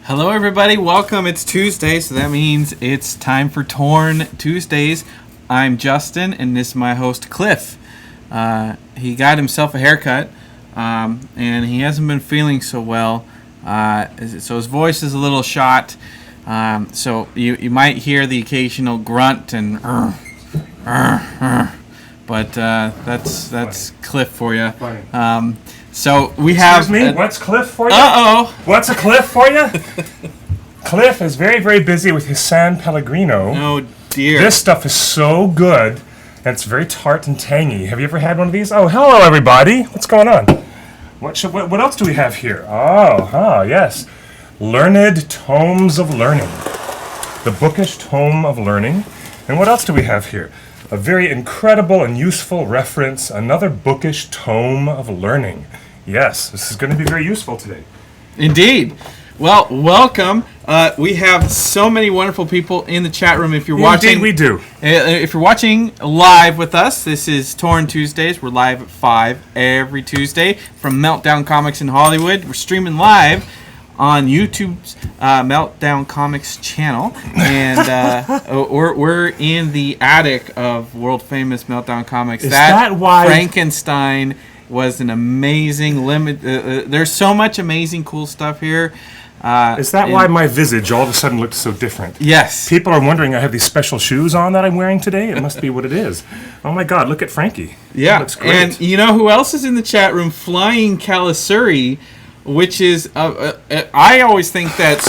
Hello, everybody. Welcome. It's Tuesday, so that means it's time for Torn Tuesdays. I'm Justin, and this is my host, Cliff. He got himself a haircut, and he hasn't been feeling so well, so his voice is a little shot. So you might hear the occasional grunt and but that's Cliff for you. So we have... Excuse me, what's Cliff for you? Uh-oh. What's a Cliff for you? Cliff is very, very busy with his San Pellegrino. Oh, dear. This stuff is so good, and it's very tart and tangy. Have you ever had one of these? Oh, hello, everybody. What's going on? What else do we have here? Yes. Learned Tomes of Learning. The bookish tome of learning. And what else do we have here? A very incredible and useful reference, another bookish tome of learning. Yes, this is going to be very useful today. Indeed. Well, welcome. We have so many wonderful people in the chat room. If you're watching, Indeed we do. If you're watching live with us, this is Torn Tuesdays. We're live at 5 every Tuesday from Meltdown Comics in Hollywood. We're streaming live on YouTube's Meltdown Comics channel, and we're in the attic of world famous Meltdown Comics. Is that why Frankenstein was an amazing limit? There's so much amazing, cool stuff here. Is that why my visage all of a sudden looked so different? Yes. People are wondering I have these special shoes on that I'm wearing today. It must be what it is. Oh my God! Look at Frankie. Yeah, looks great. And you know who else is in the chat room? Flying Calasuri. Which is, I always think that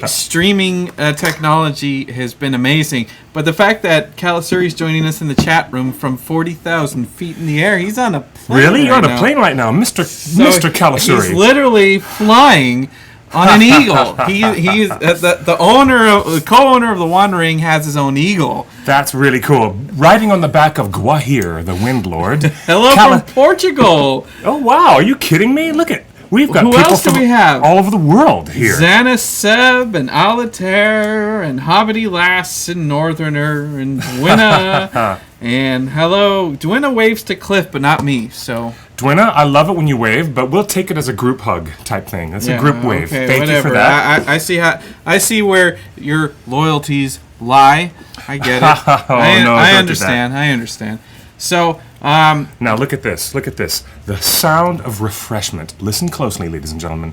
streaming technology has been amazing. But the fact that Calasuri is joining us in the chat room from 40,000 feet in the air, he's on a plane. Really? You're on a plane right now, Mr. Calasuri. He's literally flying on an eagle. He's the co-owner of the Wandering has his own eagle. That's really cool. Riding on the back of Guahir, the Wind Lord. Hello from Portugal. Oh wow! Are you kidding me? Look at. We've got Who people else do from we have? all over the world here. Xana Seb and Alitair and Hobbit Lass and Northerner and Dwina. And hello. Dwina waves to Cliff, but not me. So Dwina, I love it when you wave, but we'll take it as a group hug type thing. It's a group wave. Okay, Thank whatever. you for that. I see where your loyalties lie. I get it. I understand. I understand. So now look at this. Look at this. The sound of refreshment. Listen closely, ladies and gentlemen.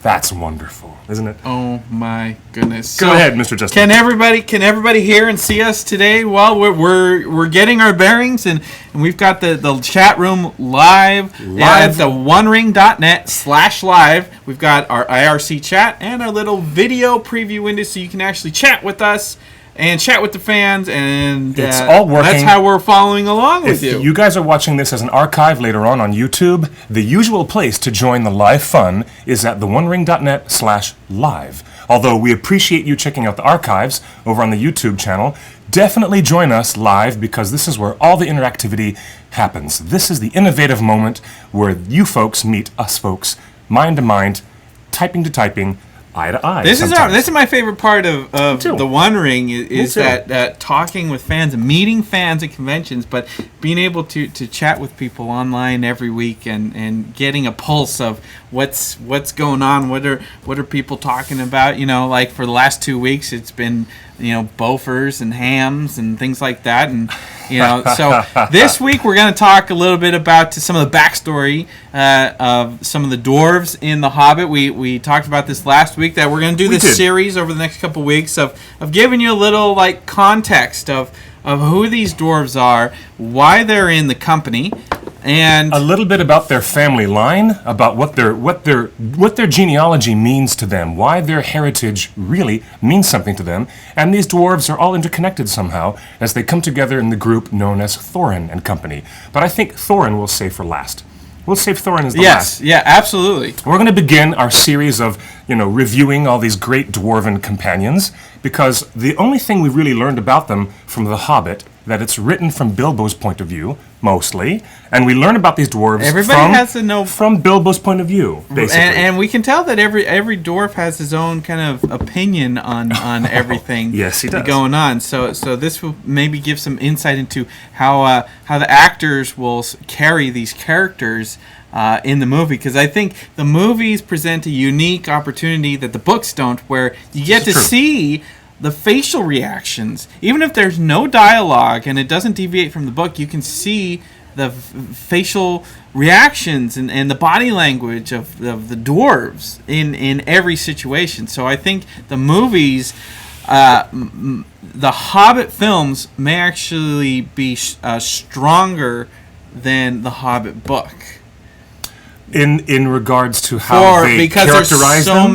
That's wonderful, isn't it? Oh my goodness! Go ahead, Mr. Justin. Can everybody hear and see us today? Well, we're getting our bearings, and we've got the chat room live at the onering.net/live. We've got our IRC chat and our little video preview window, so you can actually chat with us and chat with the fans, and it's all working. That's how we're following along with you. If you guys are watching this as an archive later on YouTube, the usual place to join the live fun is at theonering.net/live. Although we appreciate you checking out the archives over on the YouTube channel, definitely join us live because this is where all the interactivity happens. This is the innovative moment where you folks meet us folks, mind to mind, typing to typing, eye to eye. This is my favorite part of the Wandering is that talking with fans, meeting fans at conventions, but being able to chat with people online every week and getting a pulse of what's going on, what are people talking about. You know, like for the last 2 weeks, it's been Bofurs and hams and things like that, and so this week we're going to talk a little bit about some of the backstory of some of the dwarves in The Hobbit. We talked about this last week, that we're going to do this series over the next couple weeks of giving you a little like context of who these dwarves are, why they're in the company, and a little bit about their family line, about what their genealogy means to them, why their heritage really means something to them, and these dwarves are all interconnected somehow as they come together in the group known as Thorin and Company. But I think Thorin we'll save for last. We'll save Thorin as the last. Yes, yeah, absolutely. We're going to begin our series of, reviewing all these great dwarven companions, because the only thing we really learned about them from The Hobbit, that it's written from Bilbo's point of view, mostly, and we learn about these dwarves has to know from Bilbo's point of view, basically. And we can tell that every dwarf has his own kind of opinion on everything yes, he does. Going on. So this will maybe give some insight into how the actors will carry these characters in the movie, because I think the movies present a unique opportunity that the books don't, where you get to see the facial reactions. Even if there's no dialogue and it doesn't deviate from the book, you can see the facial reactions and the body language of the dwarves in every situation. So I think the movies, the Hobbit films, may actually be stronger than the Hobbit book. In regards to how they characterize them?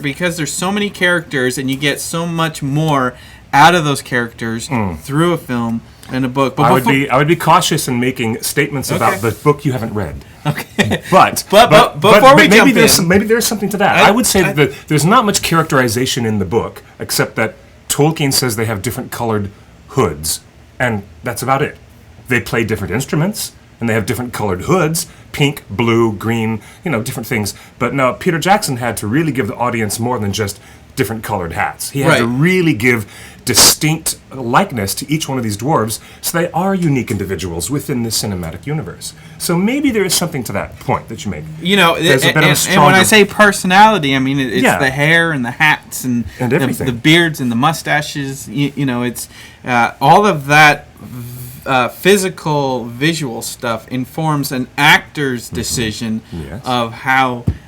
Because there's so many characters, and you get so much more out of those characters through a film and a book. But I would be cautious in making statements about the book you haven't read. Okay. But before we jump in, maybe there's something to that. I would say that there's not much characterization in the book, except that Tolkien says they have different colored hoods, and that's about it. They play different instruments, and they have different colored hoods, pink, blue, green, different things. But no, Peter Jackson had to really give the audience more than just different colored hats. He had to really give distinct likeness to each one of these dwarves, so they are unique individuals within the cinematic universe. So maybe there is something to that point that you make. There's a bit of a stronger... And when I say personality, I mean it's the hair and the hats and the beards and the mustaches. It's all of that. Physical, visual stuff informs an actor's decision of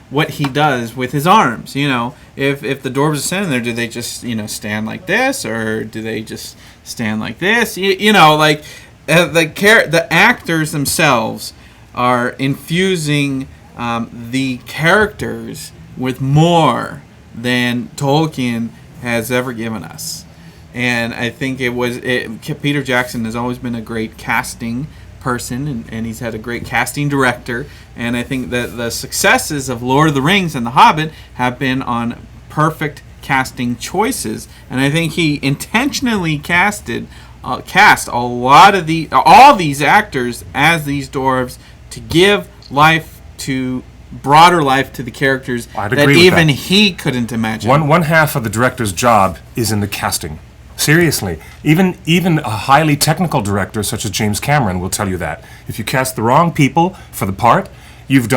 what he does with his arms. If the dwarves are standing there, do they just stand like this, or do they just stand like this? The actors themselves are infusing the characters with more than Tolkien has ever given us. And I think Peter Jackson has always been a great casting person, and he's had a great casting director. And I think that the successes of Lord of the Rings and The Hobbit have been on perfect casting choices. And I think he intentionally cast all these actors as these dwarves to give broader life to the characters that even he couldn't imagine. One half of the director's job is in the casting. Seriously, even a highly technical director such as James Cameron will tell you that. If you cast the wrong people for the part, you've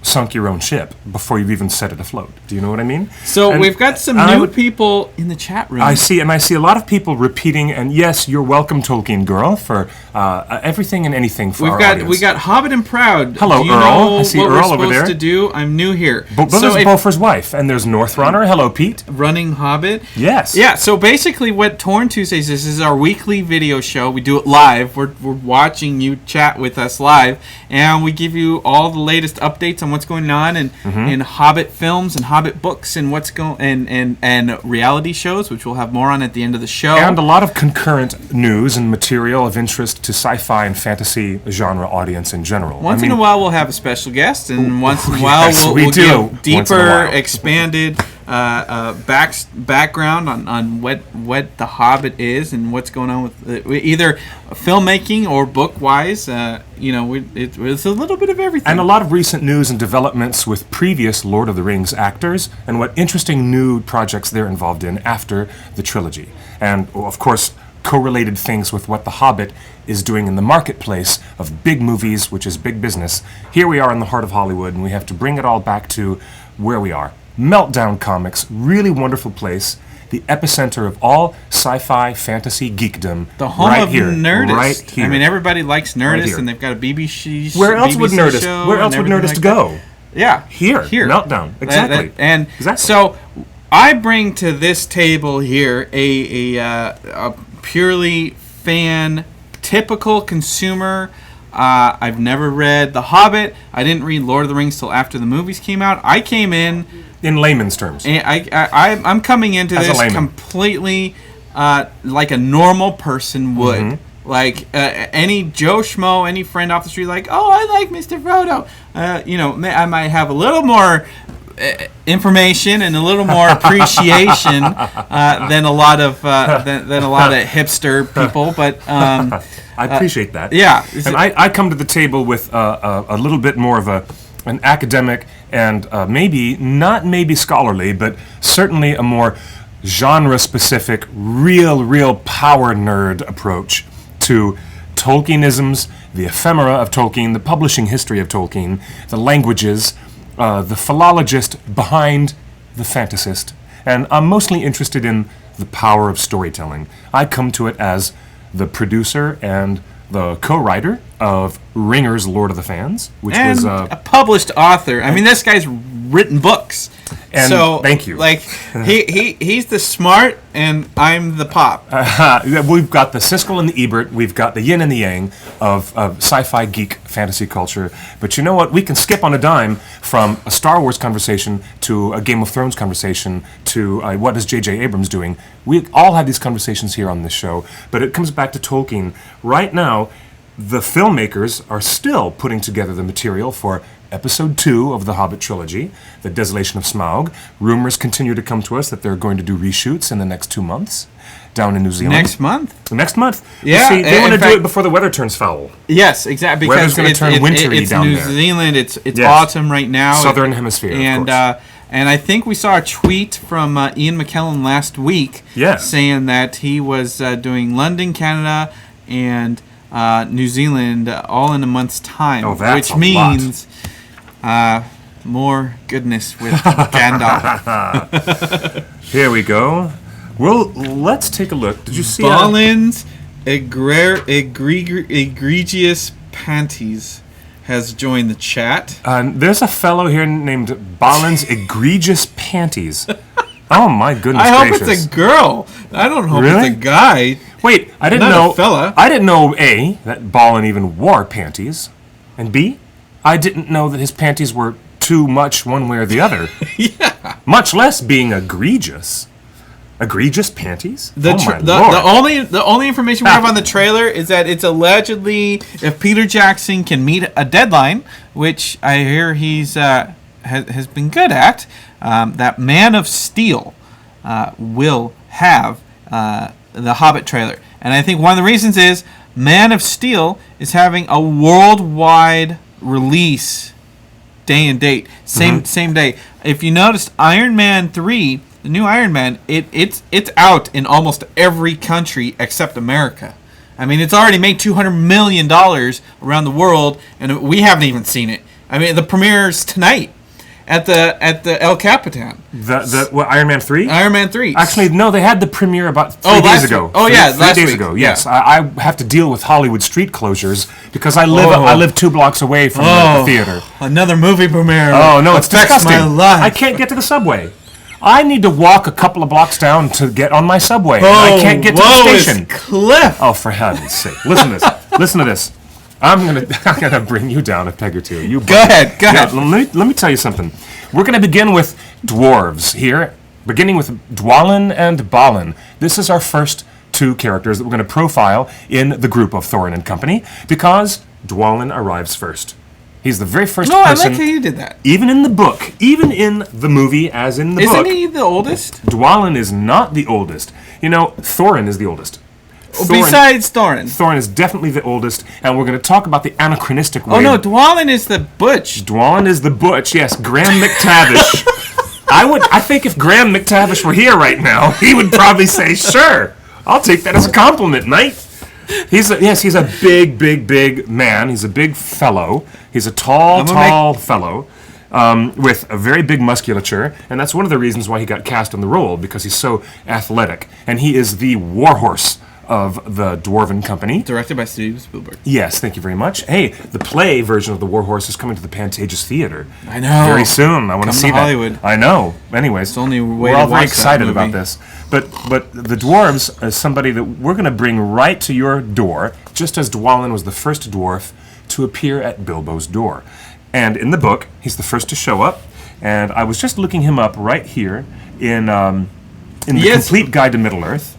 sunk your own ship before you've even set it afloat. Do you know what I mean? So we've got some new people in the chat room. I see a lot of people repeating, and yes, you're welcome, Tolkien girl, for everything and anything for our audience. We got Hobbit and Proud. Hello, do you Earl. know I see what Earl we're over there. supposed to do? I'm new here. But there's Bofur's wife, and there's Northrunner. Hello, Pete. Running Hobbit. Yes. Yeah. So basically, what Torn Tuesdays is our weekly video show. We do it live. We're watching you chat with us live, and we give you all the latest updates on what's going on in Hobbit films and Hobbit books and what's going and reality shows, which we'll have more on at the end of the show. And a lot of concurrent news and material of interest to sci-fi and fantasy genre audience in general. Once in a while we'll have a special guest, and once in a while we'll give deeper, expanded background on what the Hobbit is and what's going on with either filmmaking or book-wise. It's a little bit of everything. And a lot of recent news and developments with previous Lord of the Rings actors and what interesting new projects they're involved in after the trilogy. And, of course, correlated things with what The Hobbit is doing in the marketplace of big movies, which is big business. Here we are in the heart of Hollywood, and we have to bring it all back to where we are. Meltdown Comics, really wonderful place. The epicenter of all sci-fi, fantasy, geekdom. The home of Nerdist. Right here. I mean, everybody likes Nerdist, and they've got a BBC show. Where else would Nerdist go? Yeah. Here. Meltdown. Exactly. So I bring to this table here a purely fan, typical consumer. I've never read The Hobbit. I didn't read Lord of the Rings till after the movies came out. I came in layman's terms. And I'm coming into this completely like a normal person would. Mm-hmm. Like any Joe Schmo, any friend off the street, like, oh, I like Mr. Frodo. I might have a little more information and a little more appreciation than a lot of hipster people, but I appreciate that. Yeah, and I come to the table with a little bit more of an academic and maybe scholarly, but certainly a more genre-specific, real power nerd approach to Tolkienisms the ephemera of Tolkien, the publishing history of Tolkien, the languages, the philologist behind the fantasist. And I'm mostly interested in the power of storytelling. I come to it as the producer and the co-writer of Ringer's Lord of the Fans, which was a published author. I mean, this guy's written books. And so, thank you. Like he's the smart, and I'm the pop. We've got the Siskel and the Ebert. We've got the yin and the yang of sci-fi geek fantasy culture. But you know what? We can skip on a dime from a Star Wars conversation to a Game of Thrones conversation to what is J.J. Abrams doing. We all have these conversations here on this show. But it comes back to Tolkien. Right now, the filmmakers are still putting together the material for Episode 2 of the Hobbit trilogy, The Desolation of Smaug. Rumors continue to come to us that they're going to do reshoots in the next 2 months down in New Zealand. Next month? Next month. Yeah. See, they want to do it before the weather turns foul. Yes, exactly. Weather's going to turn wintry down New there. It's New Zealand. It's autumn right now. Southern Hemisphere, and, of course. And I think we saw a tweet from Ian McKellen last week saying that he was doing London, Canada, and New Zealand all in a month's time. Oh, that's which means more goodness with Gandalf. Here we go. Well, let's take a look. Did you see Balin's egregious panties has joined the chat. There's a fellow here named Balin's egregious panties. Oh my goodness I hope gracious. it's a girl. I don't hope Really? it's a guy. Wait, I didn't Not know. a fella. I didn't know A, that Balin even wore panties, and B, I didn't know that his panties were too much one way or the other. Yeah. Much less being egregious. Egregious panties? The only information we have on the trailer is that it's allegedly if Peter Jackson can meet a deadline, which I hear he's has been good at, that Man of Steel will have the Hobbit trailer. And I think one of the reasons is Man of Steel is having a worldwide release day and date. Same day. If you noticed, Iron Man 3, the new Iron Man, it's out in almost every country except America. I mean, it's already made $200 million around the world, and we haven't even seen it. I mean, the premiere's tonight at the El Capitan. What, Iron Man 3? Iron Man 3. Actually, no, they had the premiere about 3 days ago. Oh, yeah, three last days week. ago, yes. Yeah. I have to deal with Hollywood street closures because I live 2 blocks away from the theater. Another movie premiere. Oh, no, it's affects disgusting. my life. I can't get to the subway. I need to walk a couple of blocks down to get on my subway. I can't get to the station. Cliff. Oh, for heaven's sake. Listen to this. Listen to this. I'm gonna bring you down a peg or two. You Go ahead. Let me tell you something. We're going to begin with dwarves here, beginning with Dwalin and Balin. This is our first 2 characters that we're going to profile in the group of Thorin and company, because Dwalin arrives first. He's the very first person. I like how you did that. Even in the book, even in the movie, as in the book. Isn't he the oldest? Dwalin is not the oldest. You know, Thorin is the oldest. Besides Thorin. Thorin is definitely the oldest, and we're going to talk about the anachronistic way. Oh, no, Dwalin is the butch. Dwalin is the butch, yes. Graham McTavish. I think if Graham McTavish were here right now, he would probably say, sure, I'll take that as a compliment, mate. He's a big man. He's a big fellow. He's a tall fellow with a very big musculature, and that's one of the reasons why he got cast in the role, because he's so athletic. And he is the warhorse of the Dwarven company. Directed by Steven Spielberg. Yes, thank you very much. Hey, the play version of The Warhorse is coming to the Pantages Theater. I know. Very soon. I want to see that. Hollywood. I know. Anyways, it's only way we're all to very watch excited that about movie. this. But the dwarves is somebody that we're going to bring right to your door, just as Dwalin was the first dwarf to appear at Bilbo's door. And in the book, he's the first to show up. And I was just looking him up right here in the Complete Guide to Middle-earth.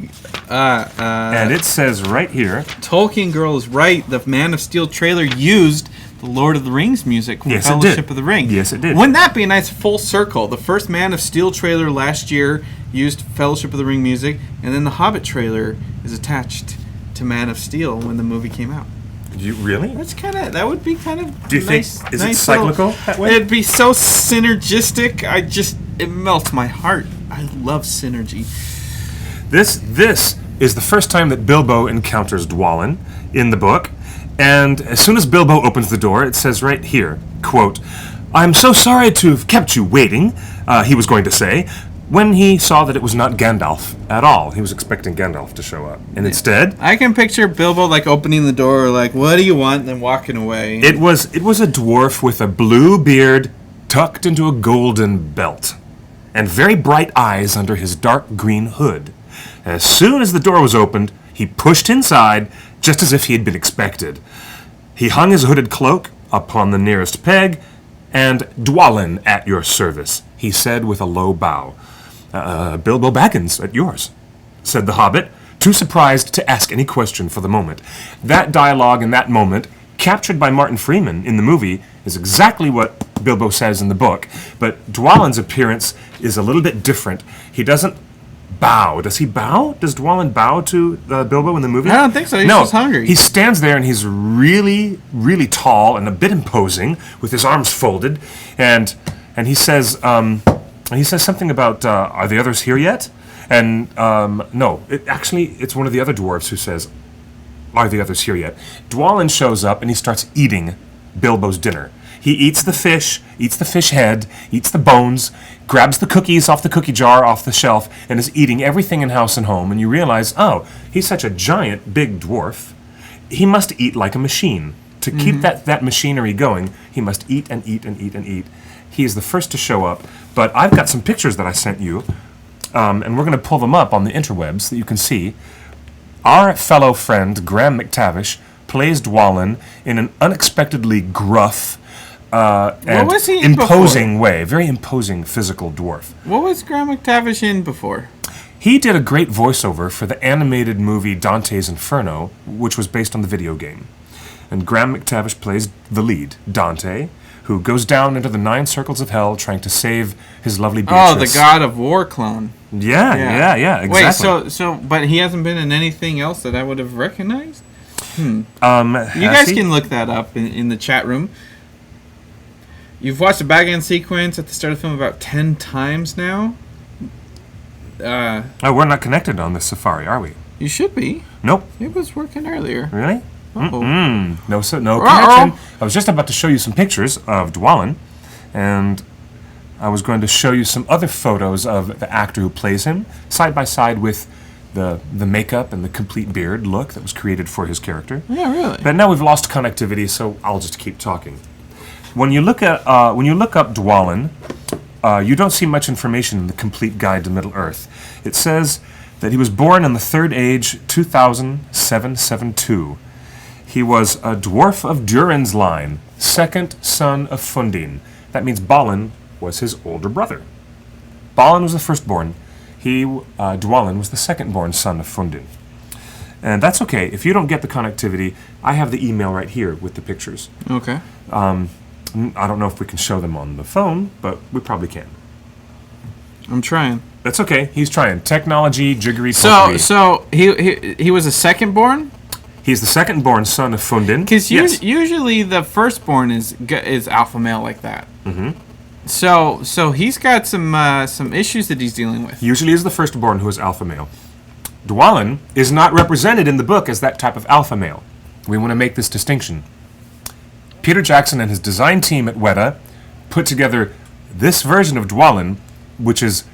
And it says right here, Tolkien Girl is right. The Man of Steel trailer used the Lord of the Rings music from Fellowship of the Ring. Yes, it did. Wouldn't that be a nice full circle? The first Man of Steel trailer last year used Fellowship of the Ring music, and then the Hobbit trailer is attached to Man of Steel when the movie came out. You really? That would be kind of. Do you nice, think is nice it cyclical that way? It'd be so synergistic. It melts my heart. I love synergy. This is the first time that Bilbo encounters Dwalin in the book, And as soon as Bilbo opens the door, it says right here, quote, "I'm so sorry to have kept you waiting," he was going to say, when he saw that it was not Gandalf at all. He was expecting Gandalf to show up. And instead... I can picture Bilbo, like, opening the door, like, what do you want, and then walking away. It was a dwarf with a blue beard tucked into a golden belt, and very bright eyes under his dark green hood. As soon as the door was opened, he pushed inside, just as if he had been expected. He hung his hooded cloak upon the nearest peg, and "Dwalin at your service," he said with a low bow. "Bilbo Baggins at yours," said the Hobbit, too surprised to ask any question for the moment. That dialogue in that moment, captured by Martin Freeman in the movie, is exactly what Bilbo says in the book, but Dwalin's appearance is a little bit different. He doesn't bow. Does he bow? Does Dwalin bow to Bilbo in the movie? I don't think so. He's just hungry. He stands there and he's really, really tall and a bit imposing, with his arms folded, and he says something about, "Are the others here yet?" And no, it's one of the other dwarves who says, "Are the others here yet?" Dwalin shows up and he starts eating Bilbo's dinner. He eats the fish head, eats the bones, grabs the cookies off the cookie jar off the shelf, and is eating everything in house and home. And you realize, oh, he's such a giant, big dwarf. He must eat like a machine. To keep that machinery going, he must eat and eat and eat and eat. He is the first to show up, but I've got some pictures that I sent you, and we're going to pull them up on the interwebs so that you can see. Our fellow friend, Graham McTavish, plays Dwalin in an unexpectedly gruff and imposing way. Very imposing physical dwarf. What was Graham McTavish in before? He did a great voiceover for the animated movie Dante's Inferno, which was based on the video game. And Graham McTavish plays the lead, Dante, who goes down into the 9 circles of hell trying to save his lovely Beatrice. Oh, the God of War clone. Yeah, exactly. Wait, but he hasn't been in anything else that I would have recognized? You guys can look that up in the chat room. You've watched the Baggins sequence at the start of the film about 10 times now. We're not connected on this Safari, are we? You should be. Nope. It was working earlier. Really? Uh-oh. No connection. I was just about to show you some pictures of Dwalin, and I was going to show you some other photos of the actor who plays him, side by side with the makeup and the complete beard look that was created for his character. Yeah, really. But now we've lost connectivity, so I'll just keep talking. When you look up Dwalin, you don't see much information in the Complete Guide to Middle-earth. It says that he was born in the Third Age, 2772. He was a dwarf of Durin's line, second son of Fundin. That means Balin was his older brother. Balin was the firstborn. Dwalin was the second-born son of Fundin. And that's okay. If you don't get the connectivity, I have the email right here with the pictures. Okay. I don't know if we can show them on the phone, but we probably can. I'm trying. That's okay. He's trying. Technology, jiggery, So he was a second-born? He's the second-born son of Fundin. Because usually the firstborn is alpha male like that. Mm-hmm. So he's got some issues that he's dealing with. Usually is the firstborn who is alpha male. Dwalin is not represented in the book as that type of alpha male. We want to make this distinction. Peter Jackson and his design team at Weta put together this version of Dwalin, which is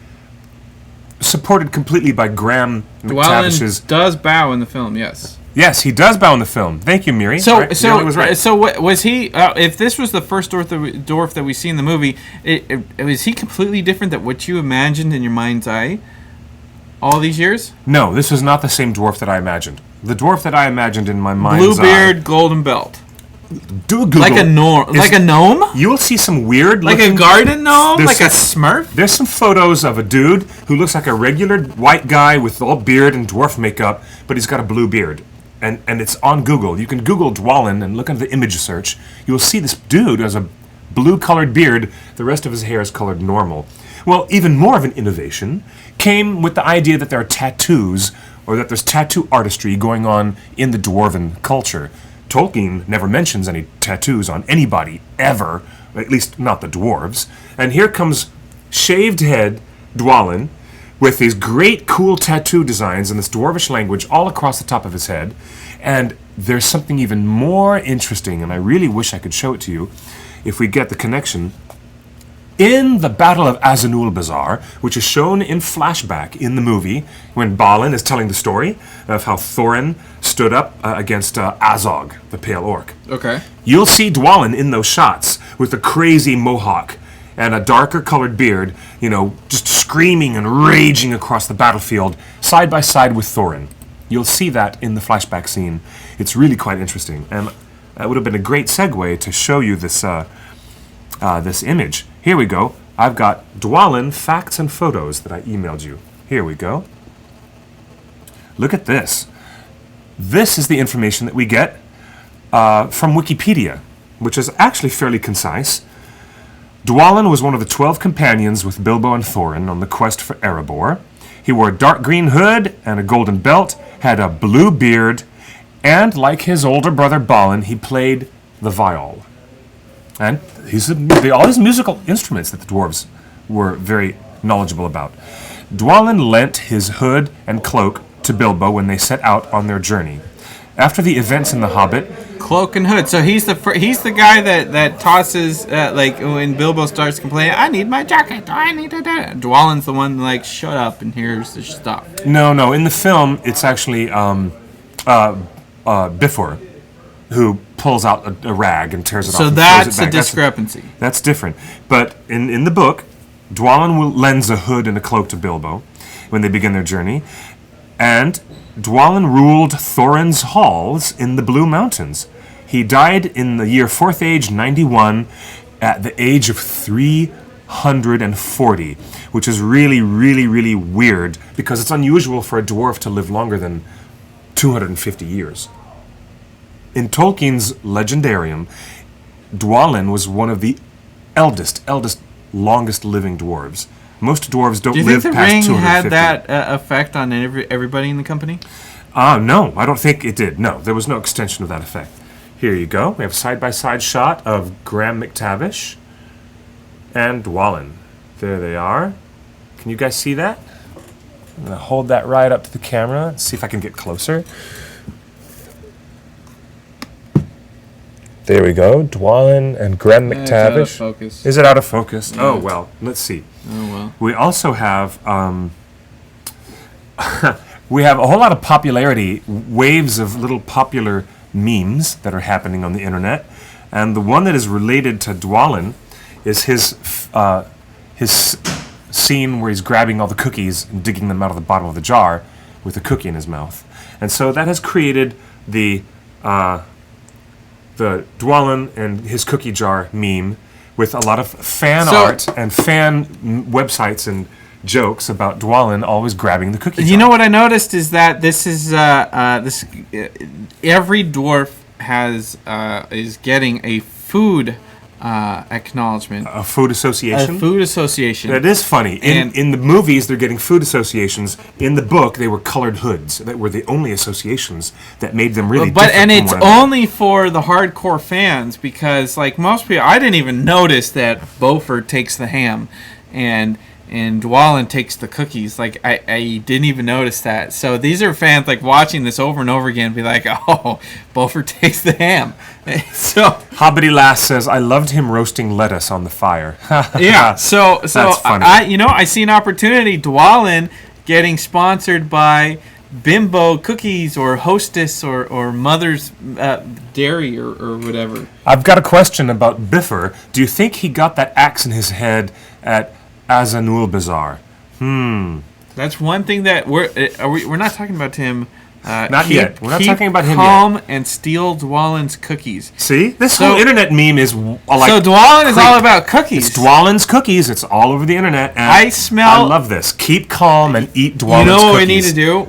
supported completely by Graham McTavish's... Dwalin does bow in the film, yes. Yes, he does bow in the film. Thank you, Miri. So was right. So was he? If this was the first dwarf that we see in the movie, was he completely different than what you imagined in your mind's eye all these years? No, this is not the same dwarf that I imagined. The dwarf that I imagined in my mind's blue beard, golden belt. Do a Google. Like a gnome? You will see some weird like a garden gnome? Like a Smurf? There's some photos of a dude who looks like a regular white guy with all beard and dwarf makeup, but he's got a blue beard. And it's on Google. You can Google Dwalin and look under the image search. You'll see this dude has a blue-colored beard. The rest of his hair is colored normal. Well, even more of an innovation came with the idea that there are tattoos, or that there's tattoo artistry going on in the Dwarven culture. Tolkien never mentions any tattoos on anybody, ever, at least not the dwarves. And here comes shaved head Dwalin, with these great, cool tattoo designs in this dwarvish language all across the top of his head. And there's something even more interesting, and I really wish I could show it to you if we get the connection. In the Battle of Azanulbizar, which is shown in flashback in the movie, when Balin is telling the story of how Thorin stood up against Azog, the Pale Orc. Okay. You'll see Dwalin in those shots with a crazy mohawk and a darker colored beard, just screaming and raging across the battlefield, side by side with Thorin. You'll see that in the flashback scene. It's really quite interesting, and that would have been a great segue to show you this this image. Here we go. I've got Dwalin facts and photos that I emailed you. Here we go. Look at this. This is the information that we get from Wikipedia, which is actually fairly concise. Dwalin was one of the 12 companions with Bilbo and Thorin on the quest for Erebor. He wore a dark green hood and a golden belt, had a blue beard, and like his older brother Balin, he played the viol. And all these musical instruments that the dwarves were very knowledgeable about. Dwalin lent his hood and cloak to Bilbo when they set out on their journey. After the events in The Hobbit... Cloak and hood. So he's the guy that tosses, like, when Bilbo starts complaining, I need my jacket, I need a... Dwalin's the one, like, shut up and here's the stuff. No. In the film, it's actually Bifur who pulls out a rag and tears it off. So that's a discrepancy. That's different. But in the book, Dwalin lends a hood and a cloak to Bilbo when they begin their journey. And Dwalin ruled Thorin's halls in the Blue Mountains. He died in the year 4th Age 91 at the age of 340, which is really, really, really weird because it's unusual for a dwarf to live longer than 250 years. In Tolkien's Legendarium, Dwalin was one of the eldest, longest living dwarves. Most dwarves don't live past 250. Do you think the ring had that effect on everybody in the company? No, I don't think it did. No, there was no extension of that effect. Here you go. We have a side-by-side shot of Graham McTavish and Dwalin. There they are. Can you guys see that? I'm going to hold that right up to the camera and see if I can get closer. There we go. Dwalin and Graham McTavish. It's out of focus. Is it out of focus? Yeah. Oh, well. Let's see. Oh, well. We also have... we have a whole lot of popularity, waves of little popular memes that are happening on the internet. And the one that is related to Dwalin is his scene where he's grabbing all the cookies and digging them out of the bottom of the jar with a cookie in his mouth. And so that has created the Dwalin and his cookie jar meme with a lot of fan art and fan websites and jokes about Dwalin always grabbing the cookie jar. You know what I noticed is that this is every dwarf is getting a food acknowledgement. A food association? A food association. That is funny. In the movies, they're getting food associations. In the book, they were colored hoods. That were the only associations that made them really different. And it's only for the hardcore fans because, like most people, I didn't even notice that Bofur takes the ham and Dwalin takes the cookies. Like, I didn't even notice that. So these are fans, like, watching this over and over again, be like, oh, Bofur takes the ham. So Hobbity Lass says, I loved him roasting lettuce on the fire. Yeah, so that's funny. I see an opportunity, Dwalin getting sponsored by Bimbo Cookies or Hostess or Mother's Dairy or whatever. I've got a question about Bifur. Do you think he got that axe in his head at Azanulbizar? That's one thing that we're not talking about him. Not yet. We're not talking about him yet. Calm and steal Dwalin's cookies. See, this whole internet meme is like. So Dwalin is all about cookies. It's Dwalin's cookies. It's all over the internet. And I love this. Keep calm and eat Dwalin's cookies. You know what we need to do?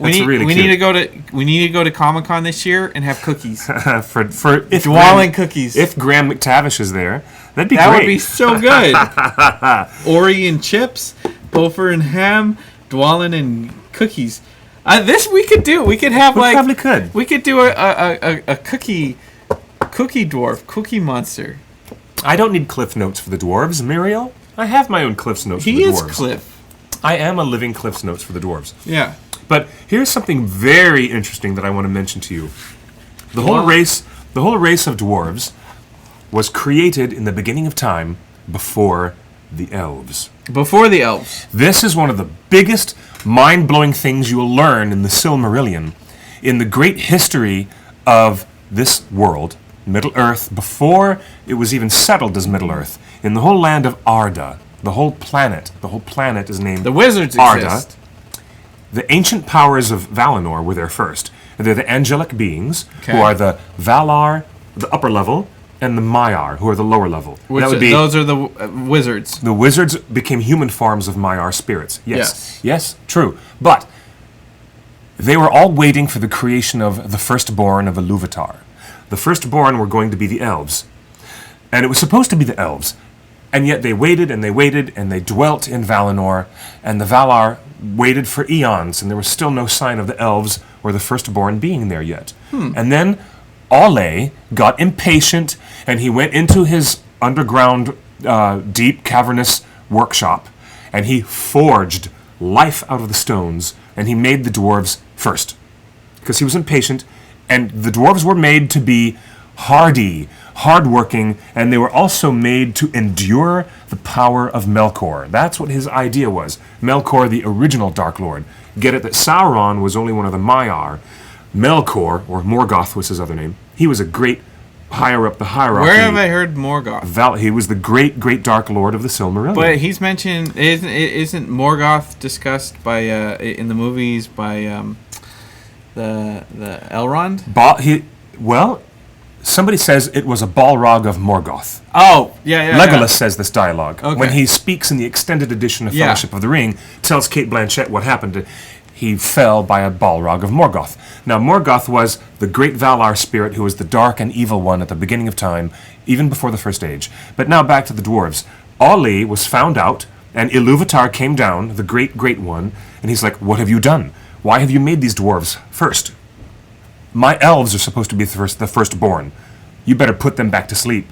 We need to go to Comic-Con this year and have cookies. for if Dwalin cookies. If Graham McTavish is there, that'd be great. That would be so good. Ori and chips, Bofur and ham, Dwalin and cookies. We could do. We could have We could do a cookie dwarf, cookie monster. I don't need Cliff Notes for the dwarves, Muriel. I have my own Cliff Notes for the dwarves. He is Cliff. I am a living Cliff's Notes for the dwarves. Yeah. But here's something very interesting that I want to mention to you. The whole race of dwarves was created in the beginning of time before the elves. Before the elves. This is one of the biggest, mind-blowing things you will learn in the Silmarillion. In the great history of this world, Middle-earth, before it was even settled as Middle-earth, in the whole land of Arda, the whole planet is named The wizards Arda. exist. The ancient powers of Valinor were there first. They're the angelic beings, Okay. who are the Valar, the upper level, and the Maiar, who are the lower level. Which, that would be those are the wizards. the wizards became human forms of Maiar spirits. Yes. Yes, true. But they were all waiting for the creation of the firstborn of Iluvatar. The firstborn were going to be the elves. And it was supposed to be the elves. And yet they waited and they waited and they dwelt in Valinor. And the Valar waited for eons, and there was still no sign of the elves or the firstborn being there yet. And then Ole got impatient, and he went into his underground, deep, cavernous workshop, and he forged life out of the stones, and he made the dwarves first. Because he was impatient, and the dwarves were made to be hardy, hardworking, and they were also made to endure the power of Melkor. That's what his idea was. Melkor, the original Dark Lord. Get it that Sauron was only one of the Maiar. Melkor, or Morgoth was his other name, he was a great higher up the hierarchy. Where have I heard Morgoth? He was the great, great Dark Lord of the Silmarillion. But he's mentioned, isn't Morgoth discussed by in the movies by the Elrond? Somebody says it was a Balrog of Morgoth. Oh, yeah. Legolas says this dialogue. Okay. When he speaks in the extended edition of Fellowship of the Ring, tells Cate Blanchett what happened. He fell by a Balrog of Morgoth. Now, Morgoth was the great Valar spirit who was the dark and evil one at the beginning of time, even before the First Age. But now back to the dwarves. Olli was found out, and Iluvatar came down, the great, great one, and he's like, what have you done? Why have you made these dwarves first? My elves are supposed to be the firstborn. You better put them back to sleep.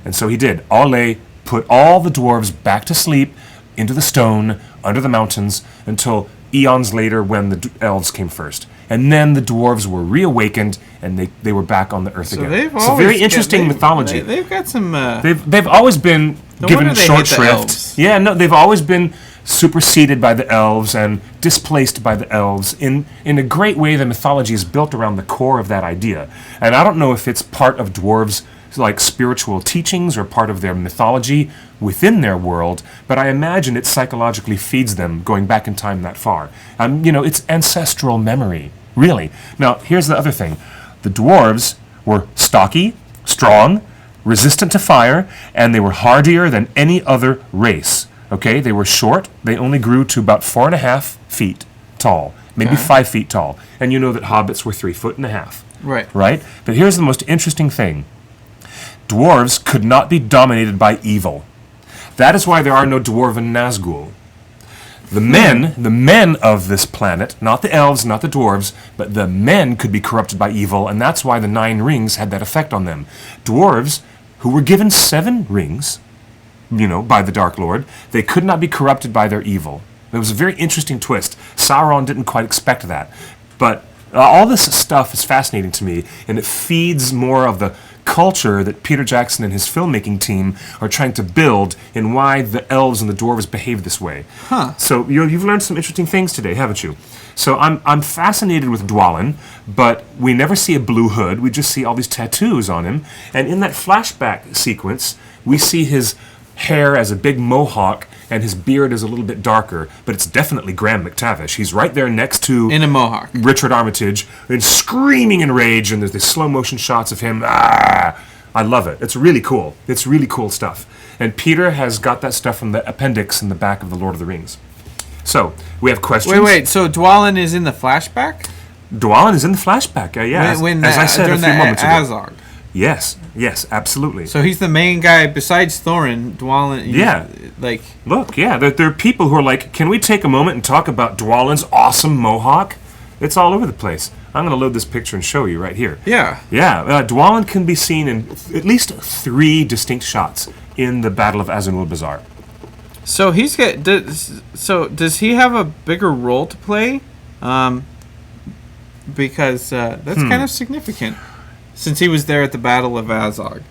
And so he did. Ole put all the dwarves back to sleep into the stone, under the mountains, until eons later when the elves came first. And then the dwarves were reawakened, and they were back on the earth again. It's a very interesting mythology. They've got some... They've always been given short shrift. Yeah, no, they've always been superseded by the elves and displaced by the elves. In a great way, the mythology is built around the core of that idea. And I don't know if it's part of dwarves' like spiritual teachings or part of their mythology within their world, but I imagine it psychologically feeds them going back in time that far. It's ancestral memory, really. Now, here's the other thing. The dwarves were stocky, strong, resistant to fire, and they were hardier than any other race. Okay, they were short. They only grew to about 4.5 feet tall, maybe 5 feet tall. And you know that hobbits were 3.5 feet. Right. Right? But here's the most interesting thing. Dwarves could not be dominated by evil. That is why there are no dwarven Nazgul. The men of this planet, not the elves, not the dwarves, but the men could be corrupted by evil, and that's why the 9 rings had that effect on them. Dwarves, who were given 7 rings, by the Dark Lord, they could not be corrupted by their evil. It was a very interesting twist. Sauron didn't quite expect that. But all this stuff is fascinating to me, and it feeds more of the culture that Peter Jackson and his filmmaking team are trying to build in why the elves and the dwarves behave this way. So you've learned some interesting things today, haven't you? So I'm fascinated with Dwalin, but we never see a blue hood. We just see all these tattoos on him. And in that flashback sequence, we see his hair as a big mohawk, and his beard is a little bit darker, but it's definitely Graham McTavish. He's right there next to in a mohawk, Richard Armitage, and screaming in rage, and there's these slow motion shots of him. I love it. It's really cool. It's really cool stuff. And Peter has got that stuff from the appendix in the back of The Lord of the Rings. So, we have questions. Wait, so Dwalin is in the flashback? Dwalin is in the flashback, yeah. As I said a few moments ago. Azog. Yes, absolutely. So he's the main guy besides Thorin, Dwalin. There are people who are like, can we take a moment and talk about Dwalin's awesome mohawk? It's all over the place. I'm going to load this picture and show you right here. Yeah. Dwalin can be seen in at least 3 distinct shots in the Battle of Azanulbizar. So does he have a bigger role to play? Because that's kind of significant, since he was there at the Battle of Azog.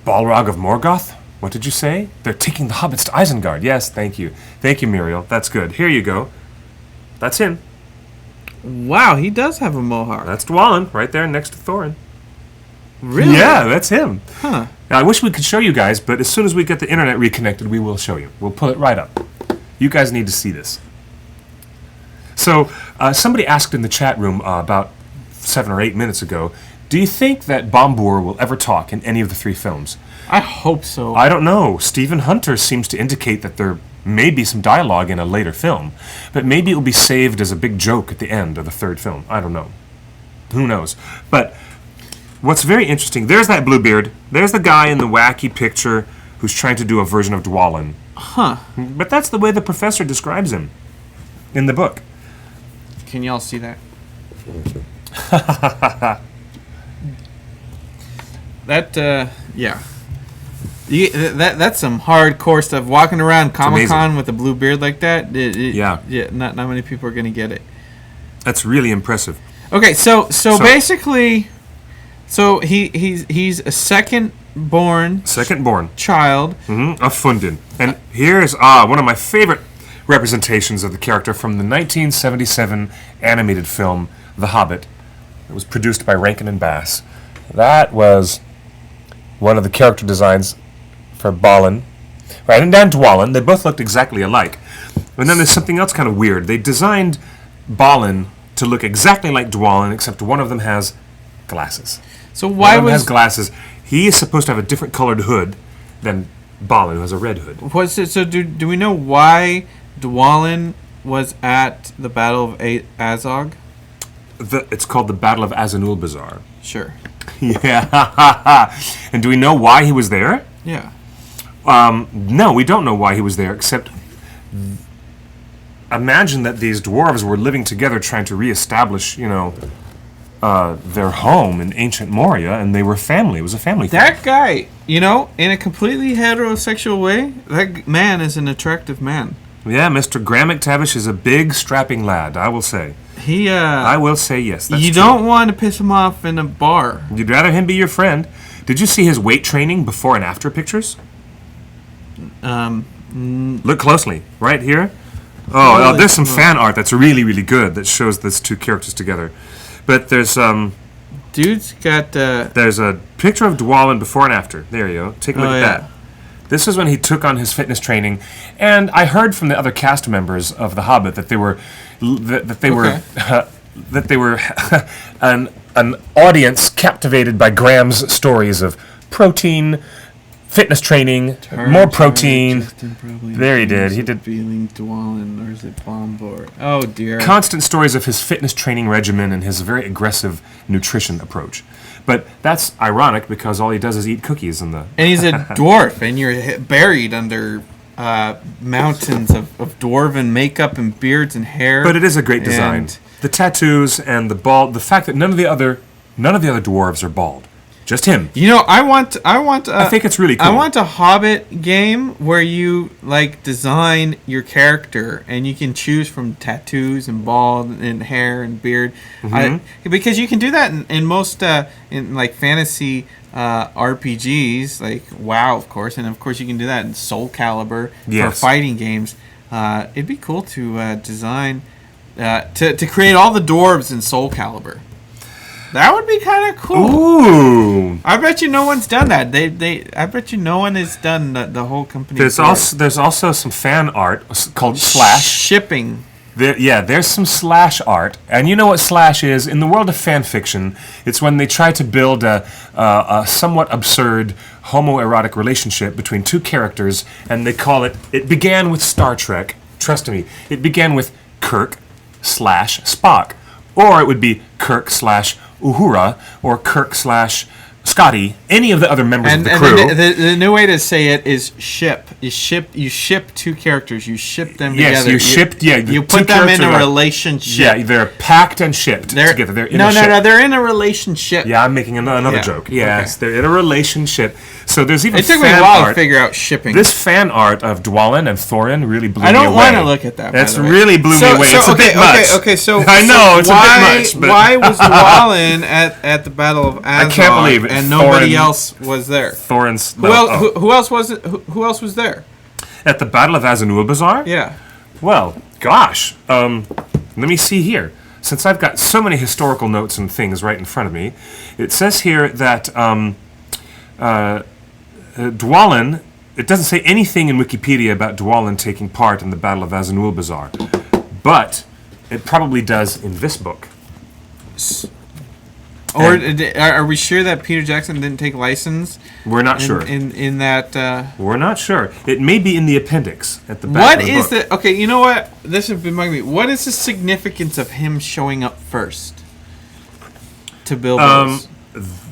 Balrog of Morgoth? What did you say? They're taking the hobbits to Isengard. Yes, thank you. Thank you, Muriel. That's good. Here you go. That's him. Wow, he does have a mohawk. That's Dwalin, right there next to Thorin. Really? Yeah, that's him. Huh. Now, I wish we could show you guys, but as soon as we get the internet reconnected, we will show you. We'll pull it right up. You guys need to see this. So, somebody asked in the chat room about 7 or 8 minutes ago, do you think that Bofur will ever talk in any of the 3 films? I hope so. I don't know. Stephen Hunter seems to indicate that there may be some dialogue in a later film, but maybe it will be saved as a big joke at the end of the 3rd film. I don't know. Who knows? But what's very interesting, there's that Bluebeard. There's the guy in the wacky picture who's trying to do a version of Dwalin. Huh. But that's the way the professor describes him in the book. Can y'all see that? Yeah. That's some hardcore stuff. Walking around Comic-Con with a blue beard like that, yeah, not many people are going to get it. That's really impressive. Okay, so basically, he's a second-born child of Fundin. And here's one of my favorite representations of the character from the 1977 animated film The Hobbit. It was produced by Rankin and Bass. That was one of the character designs for Balin. Right, and Dwalin, they both looked exactly alike. And then there's something else kind of weird. They designed Balin to look exactly like Dwalin, except one of them has glasses. So why has glasses? He is supposed to have a different colored hood than Balin, who has a red hood. So do we know why Dwalin was at the Battle of Azog? It's called the Battle of Azanulbizar. Sure. Yeah. And do we know why he was there? Yeah. No, we don't know why he was there, except imagine that these dwarves were living together trying to reestablish, their home in ancient Moria, and they were family. It was a family thing. That guy, in a completely heterosexual way, that man is an attractive man. Yeah, Mr. Graham McTavish is a big, strapping lad, I will say. I will say yes, that's you true. Don't want to piss him off in a bar. You'd rather him be your friend. Did you see his weight training before and after pictures? Look closely. Right here. Oh, there's some fan art that's really, really good that shows these 2 characters together. But there's dude's got there's a picture of Dwalin before and after. There you go. Take a look at that. This is when he took on his fitness training, and I heard from the other cast members of The Hobbit that they were an audience captivated by Graham's stories of protein, fitness training, more protein. There he did. He did. Feeling Dwalin, or is it Bombor? Oh dear. Constant stories of his fitness training regimen and his very aggressive nutrition approach. But that's ironic because all he does is eat cookies in the. And he's a dwarf, and you're buried under mountains of dwarven makeup and beards and hair. But it is a great design. The tattoos and the bald. The fact that none of the other dwarves are bald. Just him. I think it's really cool. I want a Hobbit game where you design your character and you can choose from tattoos and bald and hair and beard. Because you can do that in most in fantasy RPGs, like WoW, of course, and of course you can do that in Soul Calibur for fighting games. It'd be cool to design to create all the dwarves in Soul Calibur. That would be kind of cool. Ooh! I bet you no one's done that. I bet you no one has done the whole company. There's also some fan art called Slash shipping. There's some Slash art, and you know what Slash is in the world of fan fiction. It's when they try to build a somewhat absurd homoerotic relationship between 2 characters, and they call it. It began with Star Trek. Trust me, it began with Kirk/Spock, or it would be Kirk/Uhura or Kirk/Scotty, any of the other members of the crew. And the new way to say it is ship. You ship 2 characters. You ship them together. You put them in a relationship. Yeah, they're packed and shipped together. They're in a ship. They're in a relationship. Yeah, I'm making another joke. Yes, okay. They're in a relationship. So there's even it took me a while to figure out shipping. This fan art of Dwalin and Thorin really blew me away. I don't want to look at that. That's really blew me away. It's a bit much. Okay. So I know it's a bit much. But why was Dwalin at the Battle of Azanulbizar? I can't believe it. And nobody else was there. Thorin's. Who else was it? Who else was there? At the Battle of Azanulbizar? Yeah. Well, gosh. Let me see here. Since I've got so many historical notes and things right in front of me, it says here that Dwalin, it doesn't say anything in Wikipedia about Dwalin taking part in the Battle of Azanulbizar, but it probably does in this book. Or are we sure that Peter Jackson didn't take license? We're not sure. In that... We're not sure. It may be in the appendix at the back of the book. What is the... Okay, you know what? This has been bugging me. What is the significance of him showing up first to Bilbo's?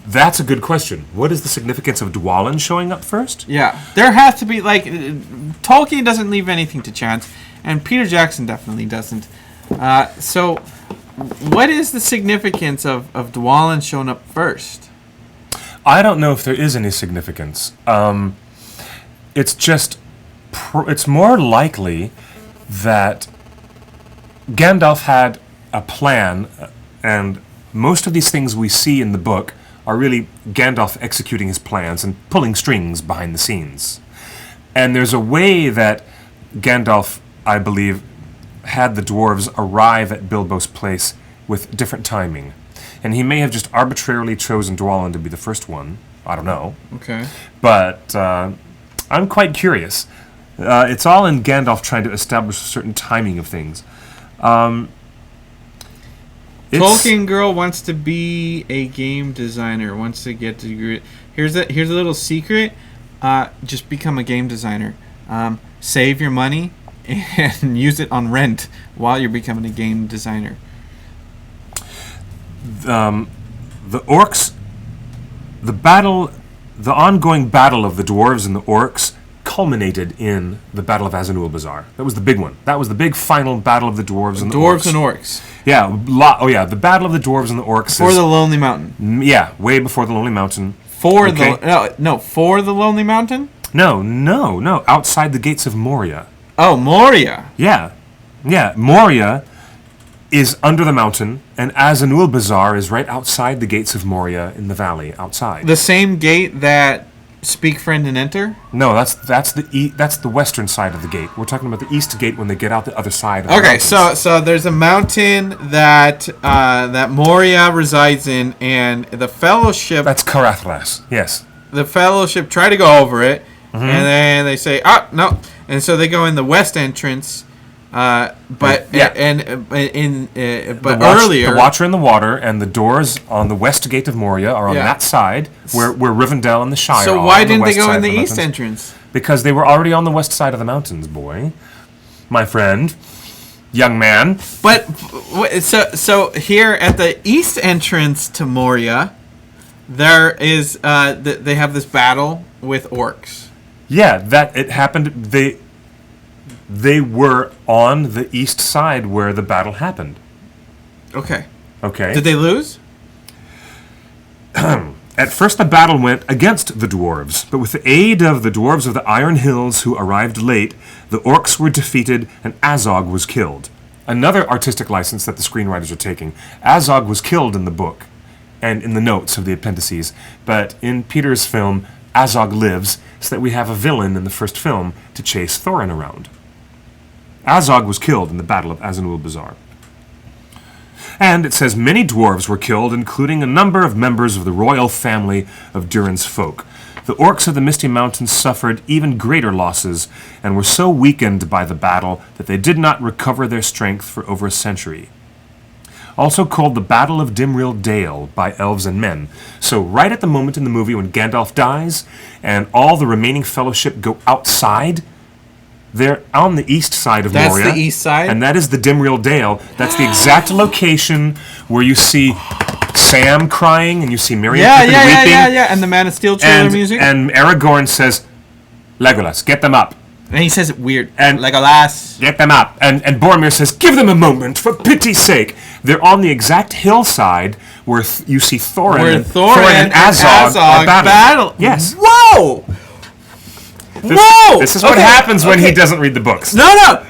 That's a good question. What is the significance of Dwalin showing up first? Yeah. There has to be, like... Tolkien doesn't leave anything to chance, and Peter Jackson definitely doesn't. So... What is the significance of Dwalin showing up first? I don't know if there is any significance. It's just... it's more likely that Gandalf had a plan, and most of these things we see in the book are really Gandalf executing his plans and pulling strings behind the scenes. And there's a way that Gandalf, I believe, had the dwarves arrive at Bilbo's place with different timing. And he may have just arbitrarily chosen Dwalin to be the first one. I don't know. Okay. But I'm quite curious. It's all in Gandalf trying to establish a certain timing of things. Tolkien girl wants to be a game designer, wants to get to... Here's a little secret. Just become a game designer. Save your money and use it on rent while you're becoming a game designer. The orcs, the ongoing battle of the dwarves and the orcs culminated in the Battle of Azanulbizar. That was the big one. That was the big final battle of the dwarves and the orcs. Dwarves and orcs. Yeah, the Battle of the dwarves and the orcs. For the Lonely Mountain. Yeah, way before the Lonely Mountain. For the Lonely Mountain? No, outside the gates of Moria. Oh, Moria. Yeah. Moria is under the mountain, and Azanulbizar is right outside the gates of Moria in the valley outside. The same gate that Speak Friend and Enter? No, that's the western side of the gate. We're talking about the east gate when they get out the other side of the mountains. so there's a mountain that that Moria resides in, and the Fellowship... That's Carathras, yes. The Fellowship try to go over it, and then they say, no. And so they go in the west entrance, but earlier... The Watcher in the Water and the doors on the west gate of Moria are on that side, where Rivendell and the Shire are. So why didn't they go in the east entrance? Because they were already on the west side of the mountains, boy. My friend. Young man. But, so here at the east entrance to Moria, there is, they have this battle with orcs. Yeah, it happened. They were on the east side where the battle happened. Okay. Did they lose? At first the battle went against the dwarves, but with the aid of the dwarves of the Iron Hills who arrived late, the orcs were defeated and Azog was killed. Another artistic license that the screenwriters are taking. Azog was killed in the book and in the notes of the appendices, but in Peter's film, Azog lives, so that we have a villain in the first film to chase Thorin around. Azog was killed in the Battle of Azanulbizar. And it says many dwarves were killed, including a number of members of the royal family of Durin's folk. The orcs of the Misty Mountains suffered even greater losses and were so weakened by the battle that they did not recover their strength for over a century. Also called the Battle of Dimril Dale by elves and men. So right at the moment in the movie when Gandalf dies and all the remaining fellowship go outside, they're on the east side of Moria. That's the east side? And that is the Dimril Dale. That's the exact location where you see Sam crying and you see Merry and Pippin weeping. Yeah. And the Man of Steel trailer music. And Aragorn says, Legolas, get them up. And he says it weird. And Legolas. Get them up. And Boromir says, give them a moment, for pity's sake. They're on the exact hillside where you see Thorin and Azog are battling. Yes. Whoa! Whoa! This is what happens when he doesn't read the books. No.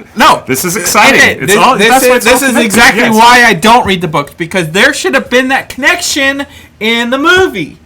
This is exciting. Okay, this is exactly why I don't read the books, because there should have been that connection in the movie.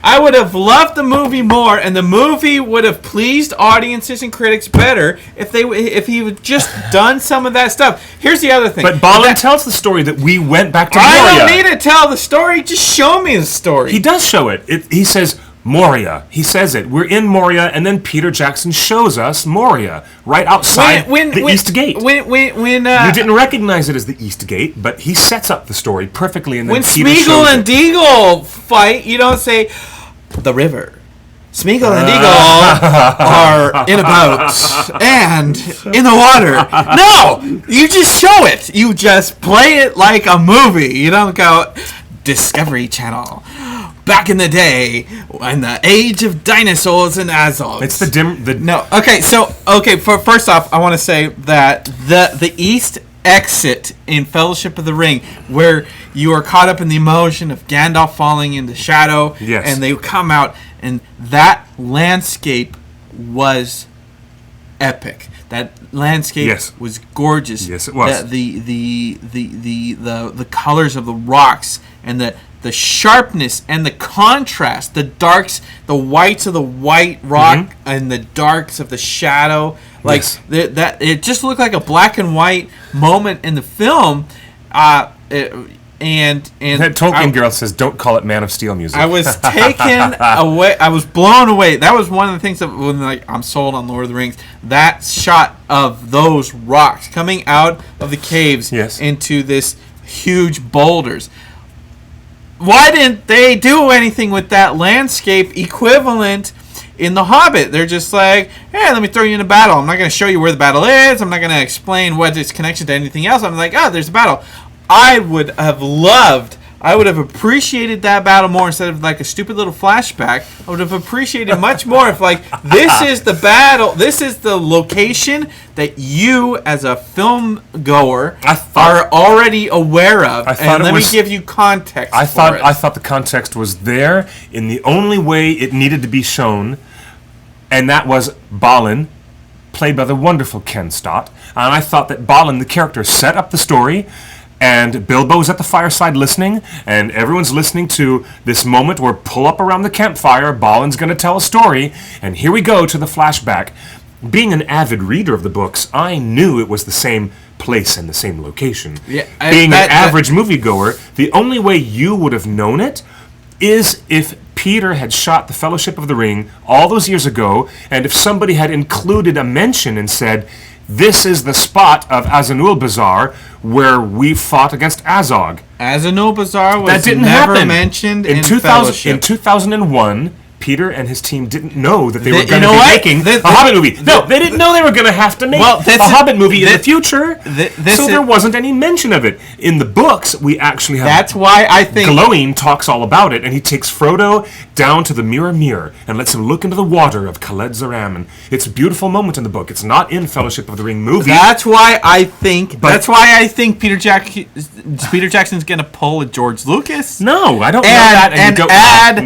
I would have loved the movie more, and the movie would have pleased audiences and critics better if he had just done some of that stuff. Here's the other thing. But Balin tells the story that we went back to Moria. I don't need to tell the story. Just show me the story. He does show it. He says Moria. He says it. We're in Moria, and then Peter Jackson shows us Moria right outside the East Gate. You didn't recognize it as the East Gate, but he sets up the story perfectly, and then when Peter Smeagol and Deagle fight, you don't say the river. Smeagol and Deagle are in a boat and in the water. No, you just show it. You just play it like a movie. You don't go Discovery Channel. Back in the day, in the age of dinosaurs and Azog. It's the No. Okay. First off, I want to say that the East exit in Fellowship of the Ring, where you are caught up in the emotion of Gandalf falling into shadow, and they come out, and that landscape was epic. That landscape was gorgeous. Yes, it was. The colors of the rocks and the sharpness and the contrast, the darks, the whites of the white rock and the darks of the shadow, that it just looked like a black and white moment in the film. And that Tolkien girl says, "Don't call it Man of Steel music." I was taken away. I was blown away. That was one of the things that when I'm sold on Lord of the Rings. That shot of those rocks coming out of the caves into this huge boulders. Why didn't they do anything with that landscape equivalent in The Hobbit? They're just like, hey, let me throw you in a battle. I'm not going to show you where the battle is. I'm not going to explain what its connection to anything else. I'm like, oh, there's a battle. I would have appreciated that battle more instead of like a stupid little flashback. I would have appreciated much more if like, this is the battle, this is the location that you as a film goer are already aware of. And let me give you context. I thought the context was there in the only way it needed to be shown, and that was Balin, played by the wonderful Ken Stott. And I thought that Balin, the character, set up the story. And Bilbo's at the fireside listening, and everyone's listening to this moment where pull up around the campfire, Balin's going to tell a story, and here we go to the flashback. Being an avid reader of the books, I knew it was the same place and the same location. Being an average moviegoer, the only way you would have known it is if Peter had shot the Fellowship of the Ring all those years ago, and if somebody had included a mention and said, this is the spot of Azanulbizar where we fought against Azog. Azanulbizar was mentioned in Fellowship. In 2001, Peter and his team didn't know that they were going to be making a Hobbit movie. No, they didn't know they were going to have to make a Hobbit movie in the future, so there wasn't any mention of it. In the books, we actually have... That's why I think... Glowing talks all about it, and he takes Frodo down to the Mirror and lets him look into the water of Khaled Zaram, and it's a beautiful moment in the book. It's not in Fellowship of the Ring movie. That's why I think Peter Jackson's going to pull a George Lucas. No, I don't know that. And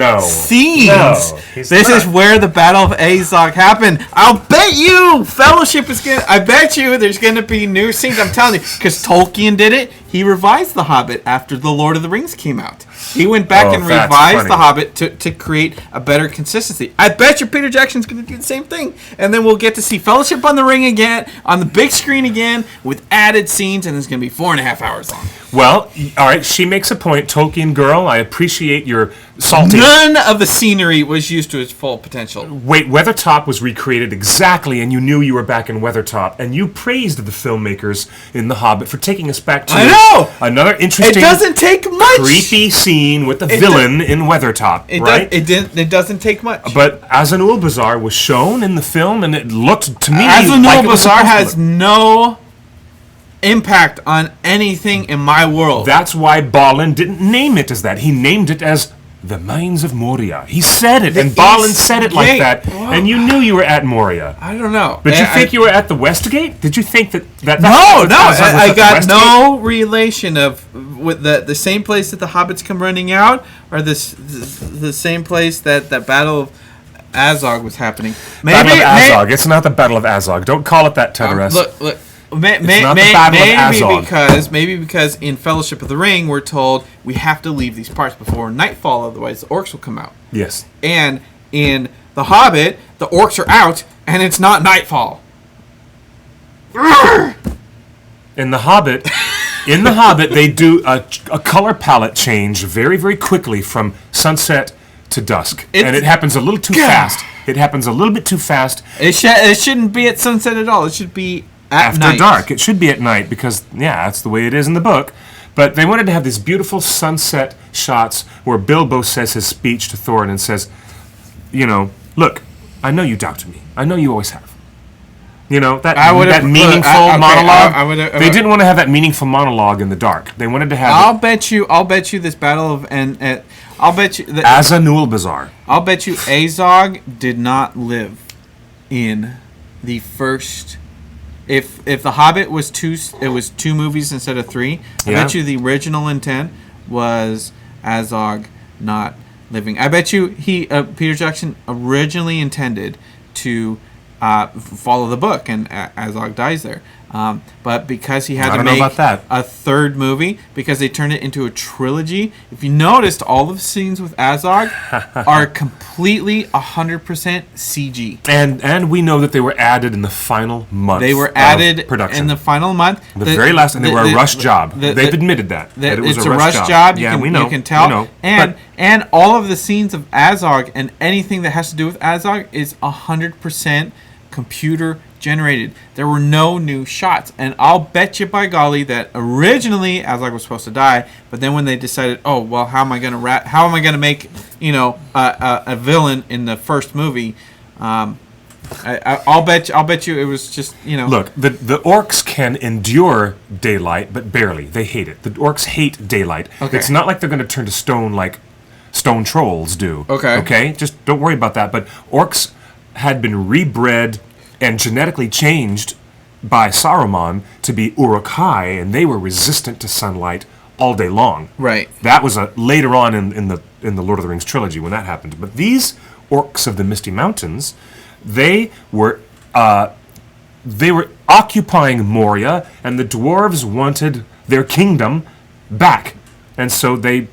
add scenes. No. This is where the Battle of Azog happened. I'll bet you Fellowship is going to... I bet you there's going to be new scenes. I'm telling you. Because Tolkien did it. He revised The Hobbit after The Lord of the Rings came out. He went back and revised The Hobbit to create a better consistency. I bet you Peter Jackson's going to do the same thing. And then we'll get to see Fellowship on the Ring again, on the big screen again, with added scenes, and it's going to be 4.5 hours long. Well, all right, she makes a point. Tolkien girl, I appreciate your salty... None of the scenery was used to its full potential. Wait, Weathertop was recreated exactly, and you knew you were back in Weathertop, and you praised the filmmakers in The Hobbit for taking us back to another interesting... It doesn't take much! Creepy scene with the villain in Weathertop, right? It doesn't take much. But Azanulbizar was shown in the film, and it looked to me Azanulbizar has no impact on anything in my world. That's why Balin didn't name it as that. He named it as the mines of Moria. He said it, and Balin said it like that, and you knew you were at Moria. I don't know. But you think you were at the West Gate? Did you think that No, I got no relation of with the same place that the hobbits come running out, or the same place that Battle of Azog was happening. Battle of Azog. It's not the Battle of Azog. Don't call it that, Teteris. Look. Maybe because in Fellowship of the Ring we're told we have to leave these parts before nightfall, otherwise the orcs will come out. Yes. And in The Hobbit, the orcs are out, and it's not nightfall. In The Hobbit, they do a color palette change very, very quickly from sunset to dusk, and it happens a little too fast. It happens a little bit too fast. It shouldn't be at sunset at all. It should be after night. Dark. It should be at night because, that's the way it is in the book. But they wanted to have these beautiful sunset shots where Bilbo says his speech to Thorin and says, look, I know you doubted me. I know you always have. That meaningful monologue. They didn't want to have that meaningful monologue in the dark. They wanted to have. I'll bet you this battle of I'll bet you that Azanulbizar. I'll bet you Azog did not live in the first. If The Hobbit was two movies instead of three. I bet you the original intent was Azog not living. I bet you Peter Jackson originally intended to follow the book, and Azog dies there. But because he had to make a third movie, because they turned it into a trilogy, if you noticed, all of the scenes with Azog are completely 100% CG. And we know that they were added in the final month. They were added production. in the final month. The very last, and they were a rush job. They've admitted that it was a rush job. We know. You can tell. And all of the scenes of Azog and anything that has to do with Azog is 100% computer generated. There were no new shots, and I'll bet you by golly that originally Azog was supposed to die, but then when they decided, how am I going to make a villain in the first movie? I'll bet you it was just Look, the orcs can endure daylight, but barely. They hate it. The orcs hate daylight. Okay. It's not like they're going to turn to stone like stone trolls do. Okay. Just don't worry about that. But orcs had been rebred and genetically changed by Saruman to be Uruk-hai, and they were resistant to sunlight all day long. Right. That was later on in the Lord of the Rings trilogy when that happened. But these orcs of the Misty Mountains, they were occupying Moria, and the dwarves wanted their kingdom back, and so they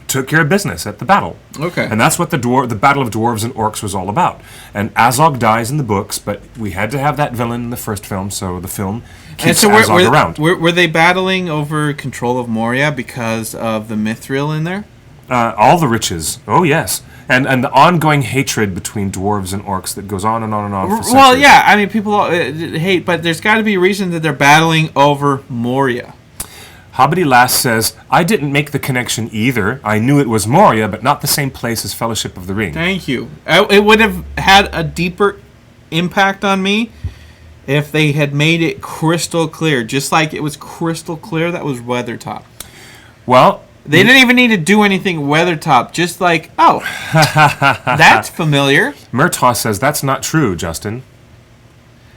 took care of business at the battle. Okay. And that's what the Battle of Dwarves and Orcs was all about. And Azog dies in the books, but we had to have that villain in the first film, so the film keeps Azog around. Were they battling over control of Moria because of the mithril in there? All the riches. Oh, yes. And the ongoing hatred between dwarves and orcs that goes on and on and on for centuries. Well, yeah, I mean, people hate, but there's got to be a reason that they're battling over Moria. Hobbity Lass says, I didn't make the connection either. I knew it was Moria, but not the same place as Fellowship of the Ring. Thank you. It would have had a deeper impact on me if they had made it crystal clear, just like it was crystal clear that was Weathertop. Well, they didn't even need to do anything Weathertop, just like, that's familiar. Murtaugh says, that's not true, Justin.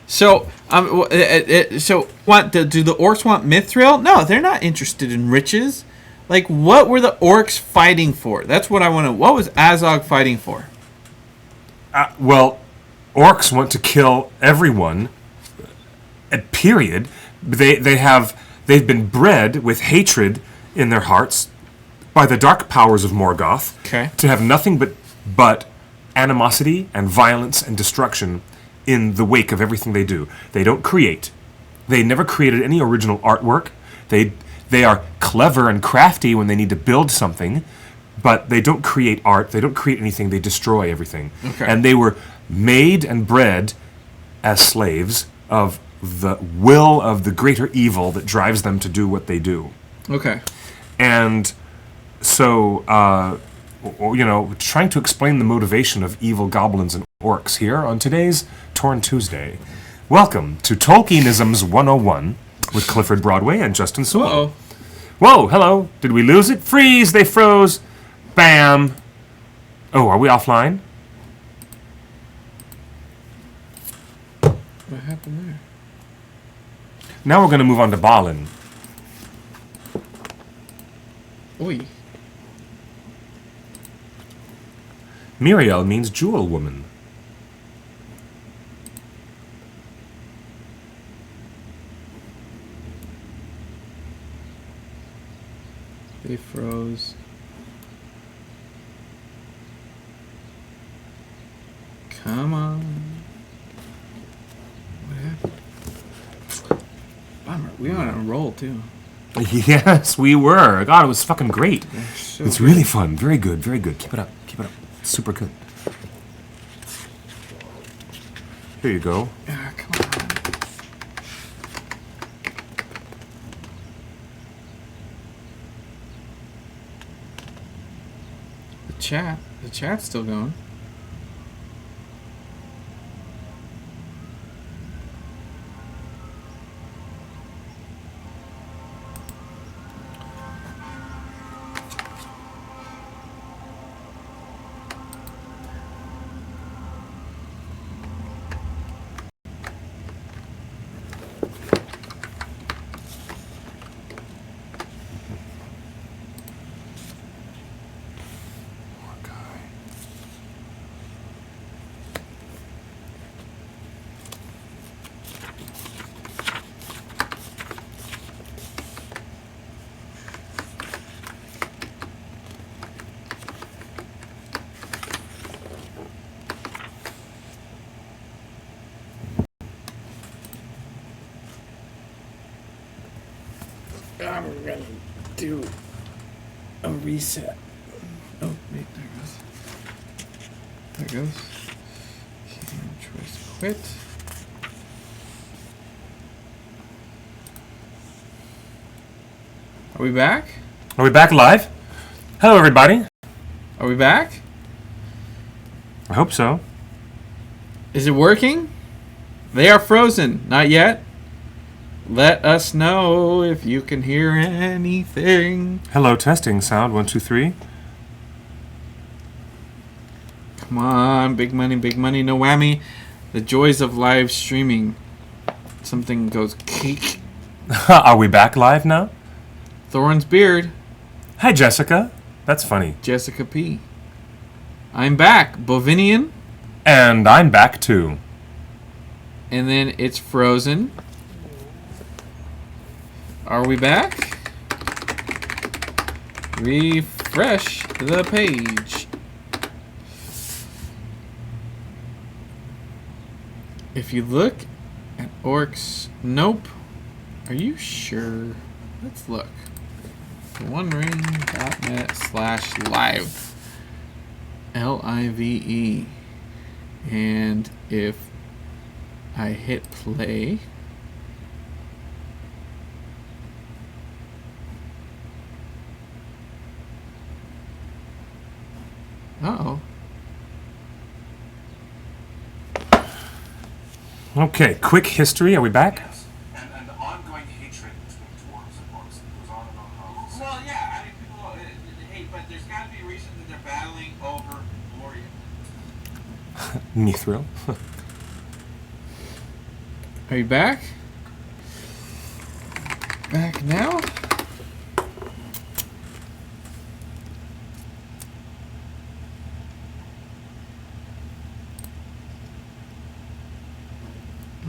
So, do the orcs want mithril? No, they're not interested in riches. Like, what were the orcs fighting for? That's what I want to. What was Azog fighting for? Well, orcs want to kill everyone. Period. They've been bred with hatred in their hearts by the dark powers of Morgoth. Okay. To have nothing but animosity and violence and destruction in the wake of everything they do. They don't create. They never created any original artwork. They are clever and crafty when they need to build something, but they don't create art. They don't create anything. They destroy everything. Okay. And they were made and bred as slaves of the will of the greater evil that drives them to do what they do. Okay. And so, trying to explain the motivation of evil goblins and orcs here on today's Torn Tuesday. Welcome to Tolkienisms 101 with Clifford Broadway and Justin Sewell. Uh-oh. Whoa, hello. Did we lose it? Freeze, they froze. Bam. Oh, are we offline? What happened there? Now we're going to move on to Balin. Oi. Miriel means jewel woman. They froze. Come on. What happened? Bummer. We were on a roll, too. Yes, we were. God, it was fucking great. So It's really fun. Very good, very good. Keep it up. Keep it up. It's super good. Here you go. Ah, come on. The chat's still going. We're gonna do a reset. Oh, wait, there it goes. There it goes. Choice quit. Are we back? Are we back live? Hello, everybody. Are we back? I hope so. Is it working? They are frozen. Not yet. Let us know if you can hear anything. Hello, testing sound 1 2 3. Come on, big money, no whammy. The joys of live streaming. Something goes cake. Are we back live now? Thorin's beard. Hi, Jessica. That's funny. Jessica P. I'm back. Bovinian. And I'm back too. And then it's frozen. Are we back? Refresh the page. If you look at orcs, nope. Are you sure? Let's look. OneRing.net/live. LIVE. And if I hit play, uh-oh. Okay, quick history. Are we back? Yes. And the ongoing hatred between dwarves and orcs goes on and on and on. Well, yeah, I mean, people hate, but there's got to be a reason that they're battling over Gloria. Mithril. Are you back? Back now?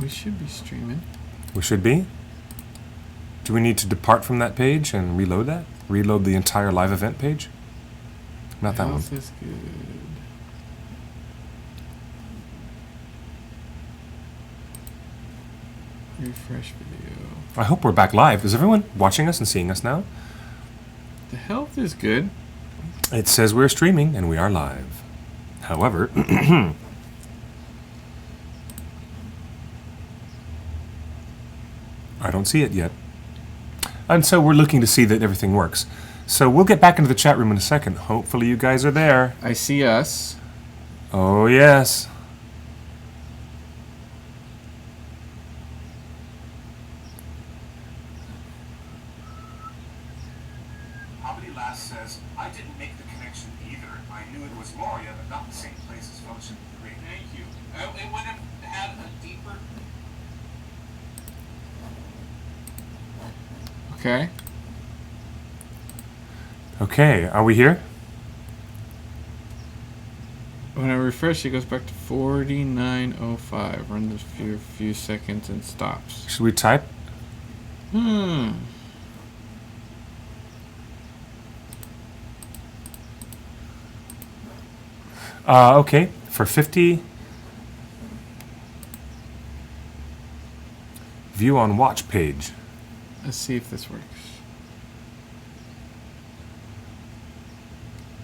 We should be streaming. We should be. Do we need to depart from that page and reload that? Reload the entire live event page? Not that one. Health is good. Refresh video. I hope we're back live. Is everyone watching us and seeing us now? The health is good. It says we're streaming and we are live. However, I don't see it yet. And so we're looking to see that everything works. So we'll get back into the chat room in a second. Hopefully you guys are there. I see us. Oh, yes. How many Hobbit Lass says, I didn't make the connection either. I knew it was Moria, but not the same place as Fellowship of the Ring. Thank you. It would have had a deeper. Okay. Okay, are we here? When I refresh, it goes back to 49:05. Runs a few seconds and stops. Should we type? Okay, for 50. View on watch page. Let's see if this works.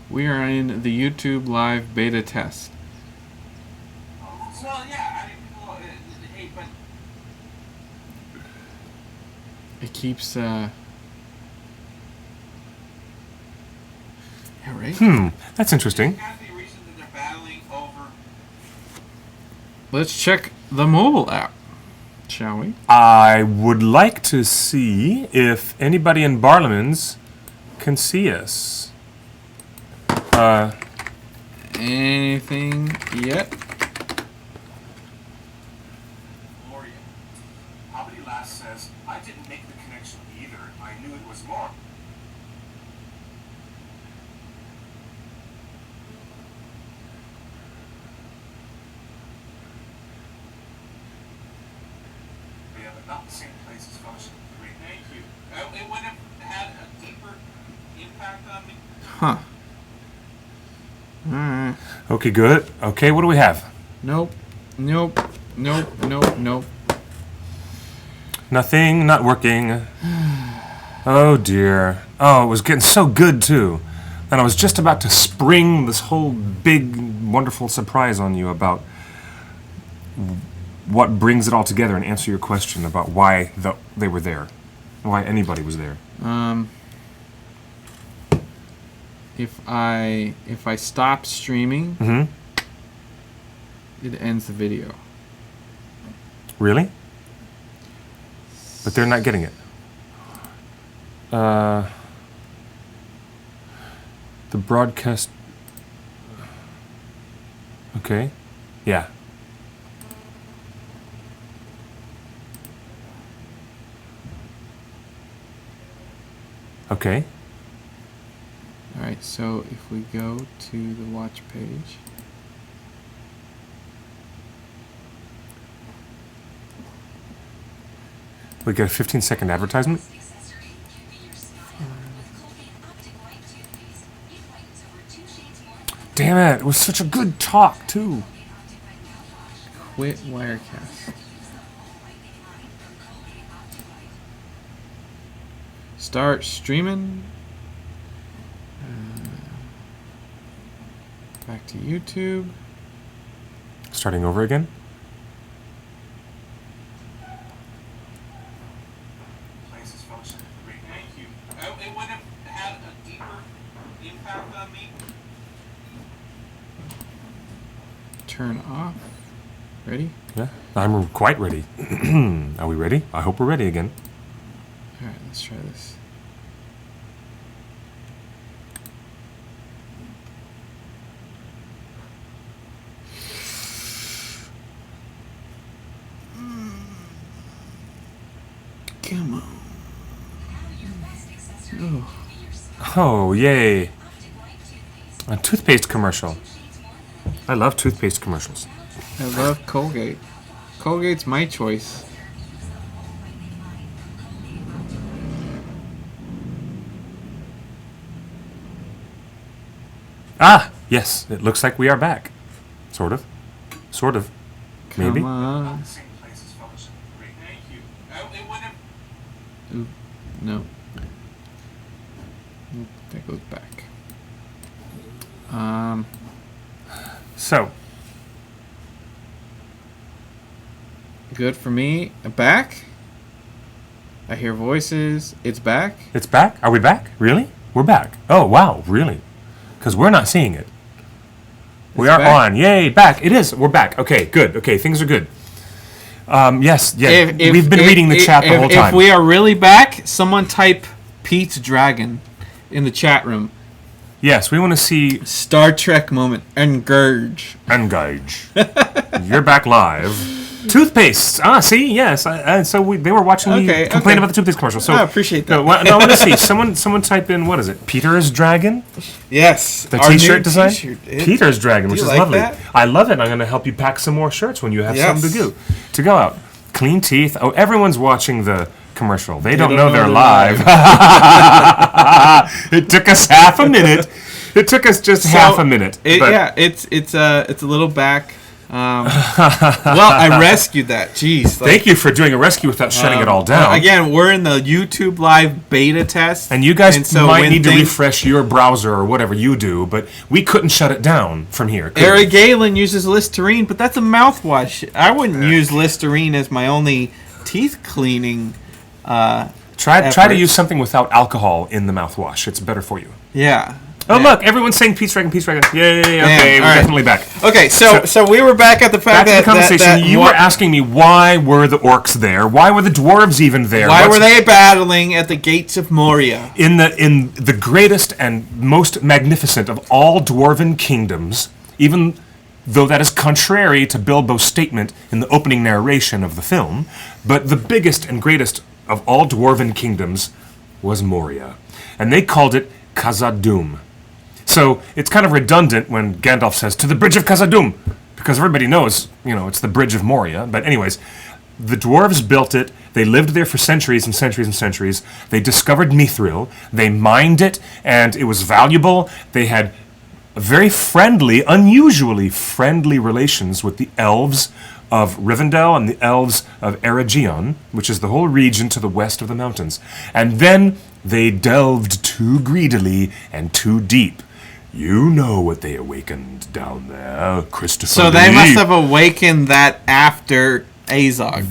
We are in the YouTube live beta test. Well, yeah, I mean, well, hey, but It keeps, yeah, right? That's interesting. there's got to be a reason that they're battling over. Let's check the mobile app, shall we? I would like to see if anybody in Barlimans can see us. Anything yet? Moria. Hobbit Lass says, I didn't make the connection either. I knew it was Moria. Yeah, but not the same place as Fellowship of the Ring. Thank you. It would have had a deeper impact on me. Huh. Alright. Okay, good. Okay, what do we have? Nope. Nope. Nothing, not working. Oh dear. Oh, it was getting so good too. And I was just about to spring this whole big, wonderful surprise on you about what brings it all together and answer your question about why they were there. Why anybody was there. If I stop streaming, it ends the video. Really? But they're not getting it. The broadcast... Okay. Yeah. Okay. Alright, so if we go to the watch page. We get a 15-second advertisement. Damn it, it was such a good talk, too. Quit Wirecast. Start streaming. Back to YouTube. Starting over again. Places Fellowship of the Ring. Thank you. It would have had a deeper impact on me. Turn off. Ready? Yeah, I'm quite ready. Are we ready? I hope we're ready again. Alright, let's try this. Come on. Oh. Oh, yay. A toothpaste commercial. I love toothpaste commercials. I love Colgate. Colgate's my choice. Ah, yes, it looks like we are back. Sort of. Sort of. Maybe. Come on. Not the same place as Fellowship of the Ring. Thank you. It would have. Oop, no. Nope, that goes back. So, Good for me. Back? I hear voices. It's back? it's back? Are we back? Really? We're back. Oh, wow, really? Because we're not seeing it. We It's are back? on. Yay, back. It is. We're back. Okay, good. Okay, things are good. Yes, yeah. We've been reading the chat the whole time. If we are really back, someone type Pete's Dragon in the chat room. Yes, we want to see Star Trek moment. Engage. You're back live. Toothpaste. See, yes. So they were watching me complain about the toothpaste commercial. So I appreciate that. No, I want to see someone type in, what is it? Peter's Dragon. Yes, The our T-shirt new design. T-shirt. Peter's Dragon, which is like lovely. that? I love it. I'm going to help you pack some more shirts when you have something to go out. Clean teeth. Oh, everyone's watching the commercial. They don't know they're live. It took us half a minute. It took us just half a minute. It's a little back. Well, I rescued that. Jeez. Thank you for doing a rescue without shutting it all down. Again, we're in the YouTube Live beta test. And you guys might need to refresh your browser or whatever you do, but we couldn't shut it down from here. Eric Galen uses Listerine, but that's a mouthwash. I wouldn't use Listerine as my only teeth cleaning Try to use something without alcohol in the mouthwash. It's better for you. Yeah. Oh, look, everyone's saying Peace Dragon, Peace Dragon. Yay, okay, we're definitely back. Okay, so we were back at the fact that... conversation, you were asking me why were the orcs there? Why were the dwarves even there? Why were they battling at the gates of Moria? In the greatest and most magnificent of all dwarven kingdoms, even though that is contrary to Bilbo's statement in the opening narration of the film, but the biggest and greatest of all dwarven kingdoms was Moria. And they called it Khazad-dûm. So it's kind of redundant when Gandalf says, to the bridge of Khazad-dûm, because everybody knows, it's the bridge of Moria. But anyways, the dwarves built it. They lived there for centuries and centuries and centuries. They discovered mithril. They mined it, and it was valuable. They had very friendly, unusually friendly relations with the elves of Rivendell and the elves of Eregion, which is the whole region to the west of the mountains. And then they delved too greedily and too deep. You know what they awakened down there, Christopher. So they must have awakened that after Azog.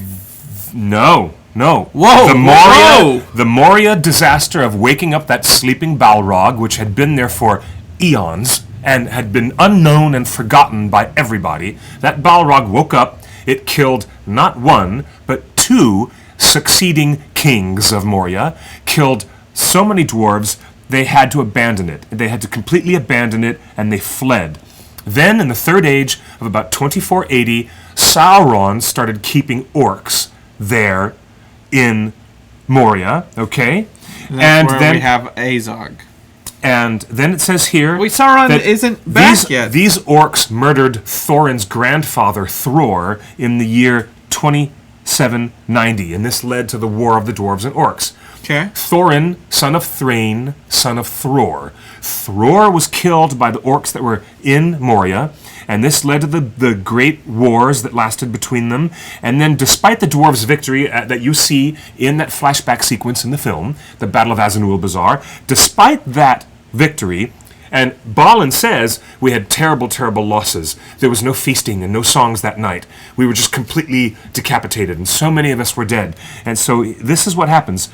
No. Whoa! The Moria disaster of waking up that sleeping Balrog, which had been there for eons and had been unknown and forgotten by everybody. That Balrog woke up. It killed not one, but two succeeding kings of Moria. Killed so many dwarves, they had to abandon it. They had to completely abandon it, and they fled. Then, in the Third Age of about 2480, Sauron started keeping orcs there in Moria, okay? And then we have Azog. And then it says here... Wait, Sauron isn't back yet. These orcs murdered Thorin's grandfather, Thror, in the year 2790, and this led to the War of the Dwarves and Orcs. Okay. Thorin, son of Thrain, son of Thror. Thror was killed by the orcs that were in Moria, and this led to the great wars that lasted between them. And then, despite the dwarves' victory that you see in that flashback sequence in the film, the Battle of Azanulbizar, despite that victory, and Balin says, we had terrible, terrible losses. There was no feasting and no songs that night. We were just completely decapitated, and so many of us were dead. And so this is what happens.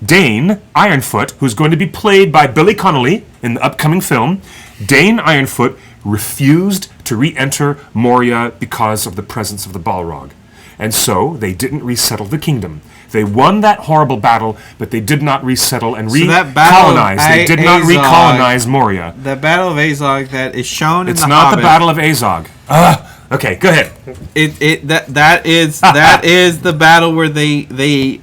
Dane Ironfoot, who's going to be played by Billy Connolly in the upcoming film, Dane Ironfoot refused to re-enter Moria because of the presence of the Balrog. And so they didn't resettle the kingdom. They won that horrible battle, but they did not resettle and recolonize. They did not recolonize Moria. The Battle of Azog that is shown in the Hobbit. It's not the Battle of Azog. Okay, go ahead. That is the battle where they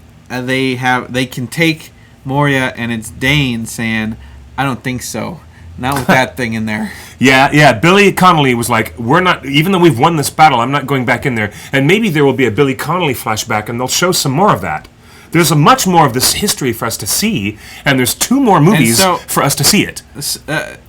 can take Moria, and it's Dane saying, "I don't think so. Not with that thing in there." Yeah. Billy Connolly was like, "We're not. Even though we've won this battle, I'm not going back in there." And maybe there will be a Billy Connolly flashback, and they'll show some more of that. There's a much more of this history for us to see, and there's 2 more movies for us to see it.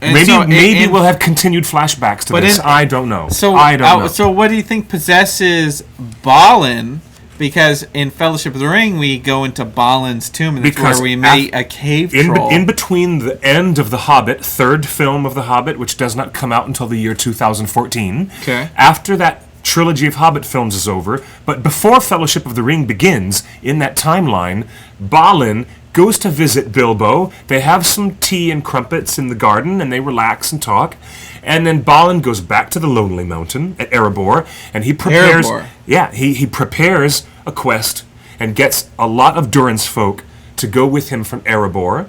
Maybe we'll have continued flashbacks to this. I don't know. I don't know. So what do you think possesses Balin? Because in Fellowship of the Ring, we go into Balin's tomb, and that's where we meet a cave troll. In between the end of The Hobbit, 3rd film of The Hobbit, which does not come out until the year 2014. Okay. After that trilogy of Hobbit films is over, but before Fellowship of the Ring begins, in that timeline, Balin goes to visit Bilbo. They have some tea and crumpets in the garden, and they relax and talk. And then Balin goes back to the Lonely Mountain at Erebor, and he prepares... Erebor. Yeah, he prepares a quest and gets a lot of Durin's folk to go with him from Erebor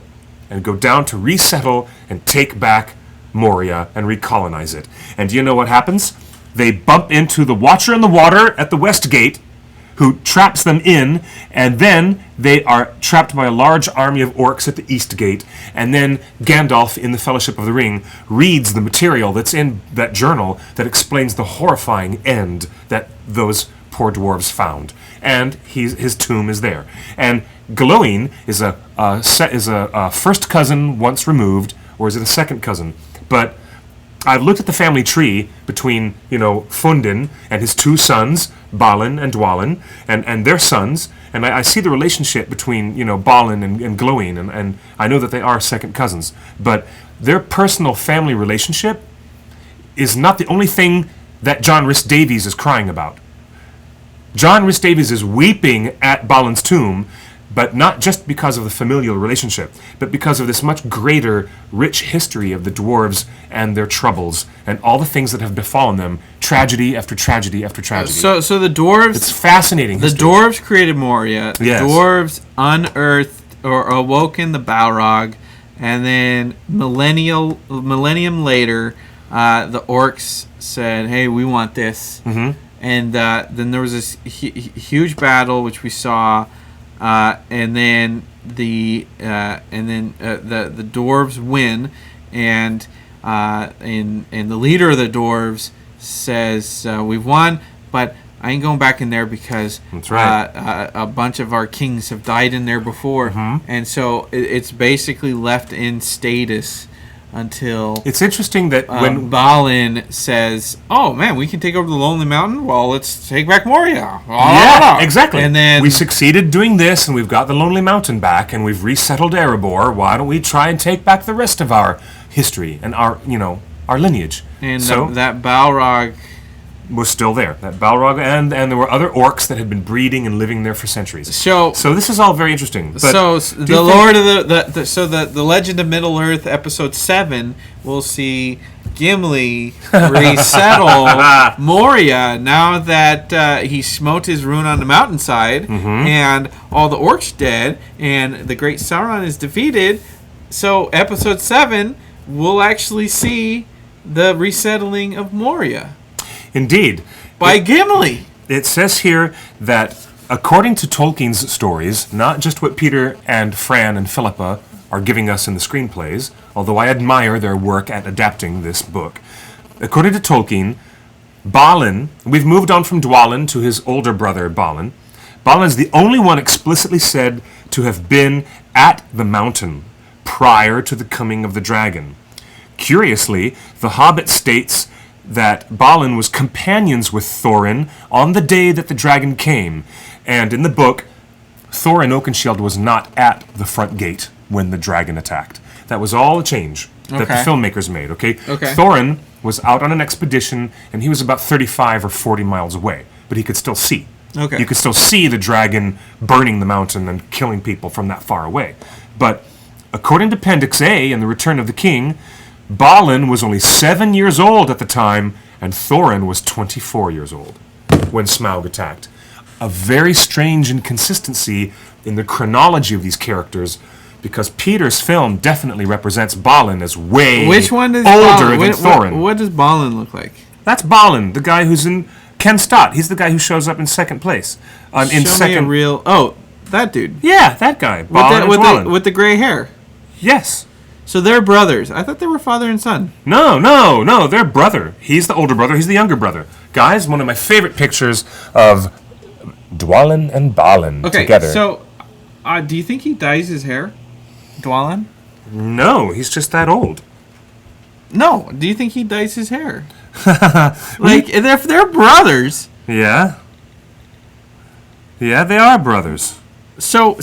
and go down to resettle and take back Moria and recolonize it. And do you know what happens? They bump into the Watcher in the Water at the West Gate, who traps them in, and then they are trapped by a large army of orcs at the East Gate, and then Gandalf in the Fellowship of the Ring reads the material that's in that journal that explains the horrifying end that those poor dwarves found. And his tomb is there. And Glowing is a first cousin once removed, or is it a second cousin? But I've looked at the family tree between, Fundin and his two sons, Balin and Dwalin, and their sons, and I see the relationship between, Balin and Glowing, and I know that they are second cousins. But their personal family relationship is not the only thing that John Rhys Davies is crying about. John Rhys Davies is weeping at Balin's tomb, but not just because of the familial relationship, but because of this much greater, rich history of the dwarves and their troubles and all the things that have befallen them, tragedy after tragedy after tragedy. So the dwarves... It's fascinating history. The dwarves created Moria. The dwarves unearthed or awoken the Balrog, and then millennium later, the orcs said, "Hey, we want this." Mm-hmm. And then there was this huge battle, which we saw, and then the dwarves win, and the leader of the dwarves says, "We've won, but I ain't going back in there because that's right. A bunch of our kings have died in there before," and so it's basically left in status until it's interesting that when Balin says, "Oh man, we can take over the Lonely Mountain. Well, let's take back Moria." Yeah, exactly. And then we succeeded doing this, and we've got the Lonely Mountain back, and we've resettled Erebor. Why don't we try and take back the rest of our history and our lineage? And so that Balrog was still there. That Balrog, and there were other orcs that had been breeding and living there for centuries. So this is all very interesting. But the Lord of the Legend of Middle Earth episode 7 will see Gimli resettle Moria now that he smote his rune on the mountainside, and all the orcs dead, and the great Sauron is defeated. So episode 7 will actually see the resettling of Moria. Indeed. By Gimli. It says here that according to Tolkien's stories, not just what Peter and Fran and Philippa are giving us in the screenplays, although I admire their work at adapting this book. According to Tolkien, Balin, we've moved on from Dwalin to his older brother Balin. Balin is the only one explicitly said to have been at the mountain prior to the coming of the dragon. Curiously, The Hobbit states that Balin was companions with Thorin on the day that the dragon came, and in the book, Thorin Oakenshield was not at the front gate when the dragon attacked. That was all a change that the filmmakers made, okay? Thorin was out on an expedition, and he was about 35 or 40 miles away, but he could still see. Okay. You could still see the dragon burning the mountain and killing people from that far away. But according to Appendix A in The Return of the King, Balin was only 7 years old at the time, and Thorin was 24 years old when Smaug attacked. A very strange inconsistency in the chronology of these characters, because Peter's film definitely represents Balin as way Which one is older than Thorin. What does Balin look like? That's Balin, the guy who's in Ken Stott. He's the guy who shows up in second place. Show me a real... Oh, that dude. Yeah, that guy. With the gray hair. Yes. So they're brothers. I thought they were father and son. No, they're brother. He's the older brother, he's the younger brother. Guys, one of my favorite pictures of Dwalin and Balin together. So, do you think he dyes his hair? Dwalin? No, he's just that old. No, do you think he dyes his hair? If they're brothers... Yeah. Yeah, they are brothers. So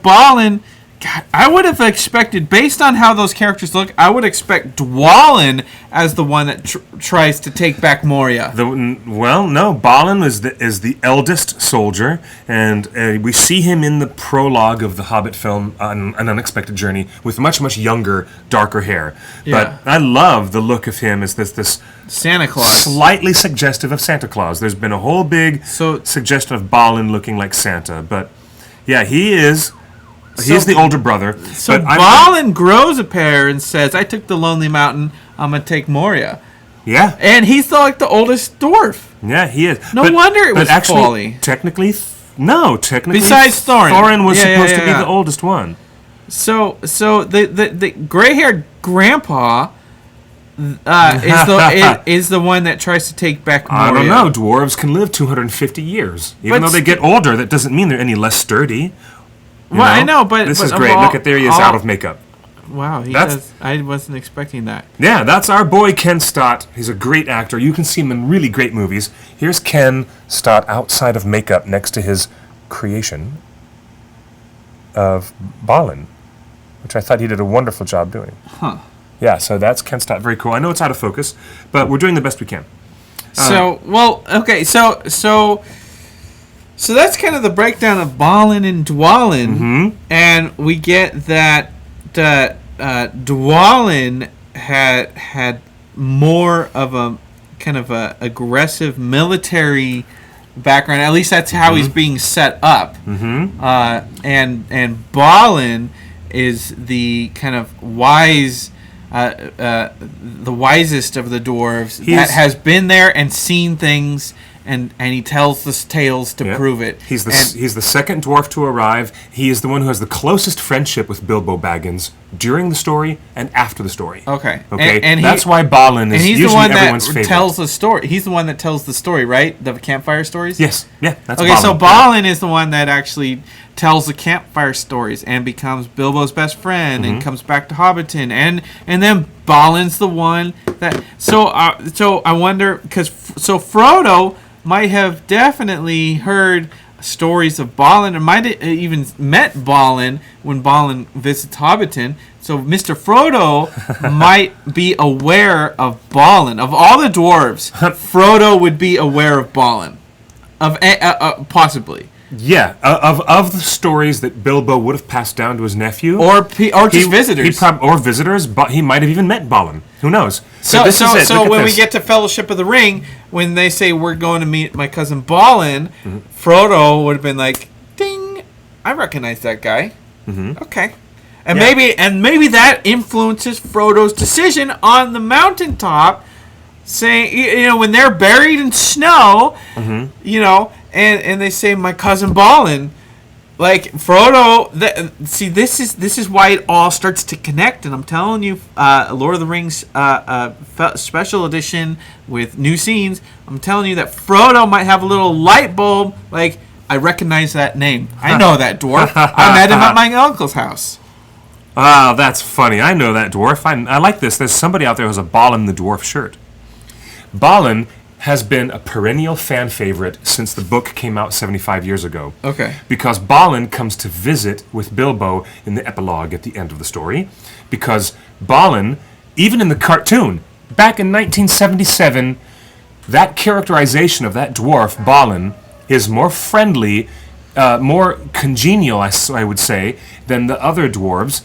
Balin... God, I would have expected, based on how those characters look, I would expect Dwalin as the one that tries to take back Moria. No, Balin is the eldest soldier, and we see him in the prologue of the Hobbit film, An Unexpected Journey, with much, much younger, darker hair. Yeah. But I love the look of him as this Santa Claus. Slightly suggestive of Santa Claus. There's been a whole big suggestion of Balin looking like Santa, but yeah, he is... He is the older brother. So Balin grows a pair and says, "I took the Lonely Mountain. I'm gonna take Moria." Yeah, and he's the oldest dwarf. Yeah, he is. No wonder it was actually, folly. Technically, besides Thorin. Thorin was supposed to be the oldest one. So the gray-haired grandpa is the one that tries to take back Moria. I don't know. Dwarves can live 250 years. Even though they get older, that doesn't mean they're any less sturdy. I know, but... This is great. Look at there he is out of makeup. Wow, does. I wasn't expecting that. Yeah, that's our boy Ken Stott. He's a great actor. You can see him in really great movies. Here's Ken Stott outside of makeup next to his creation of Balin, which I thought he did a wonderful job doing. Huh. Yeah, so that's Ken Stott. Very cool. I know it's out of focus, but we're doing the best we can. So that's kind of the breakdown of Balin and Dwalin, and we get that Dwalin had more of a kind of a aggressive military background. At least that's how he's being set up. And Balin is the kind of wise. The wisest of the dwarves that has been there and seen things, and he tells the tales to prove it. He's the second dwarf to arrive. He is the one who has the closest friendship with Bilbo Baggins during the story and after the story. Okay. And that's why Balin is usually everyone's favorite. Tells the story. He's the one that tells the story, right? The campfire stories? Yes. Yeah, that's okay, Balin. So Balin is the one that actually tells the campfire stories and becomes Bilbo's best friend and comes back to Hobbiton, and then Balin's the one that so I wonder, because Frodo might have definitely heard stories of Balin, and might have even met Balin when Balin visits Hobbiton. So Mr. Frodo might be aware of Balin. Of all the dwarves, Frodo would be aware of Balin, possibly. Yeah, of the stories that Bilbo would have passed down to his nephew, or just visitors, or visitors, but he might have even met Balin. Who knows? So when we get to Fellowship of the Ring, when they say we're going to meet my cousin Balin, Frodo would have been like, "Ding! I recognize that guy." Okay, and maybe that influences Frodo's decision on the mountaintop, saying, when they're buried in snow, And they say my cousin Balin, like Frodo. This is why it all starts to connect. And I'm telling you, Lord of the Rings special edition with new scenes. I'm telling you that Frodo might have a little light bulb. Like, I recognize that name. I know that dwarf. I met him at my uncle's house. Ah, that's funny. I know that dwarf. I like this. There's somebody out there who has a Balin the dwarf shirt. Balin has been a perennial fan favorite since the book came out 75 years ago. Okay. Because Balin comes to visit with Bilbo in the epilogue at the end of the story. Because Balin, even in the cartoon, back in 1977, that characterization of that dwarf, Balin, is more friendly, more congenial, I would say, than the other dwarves.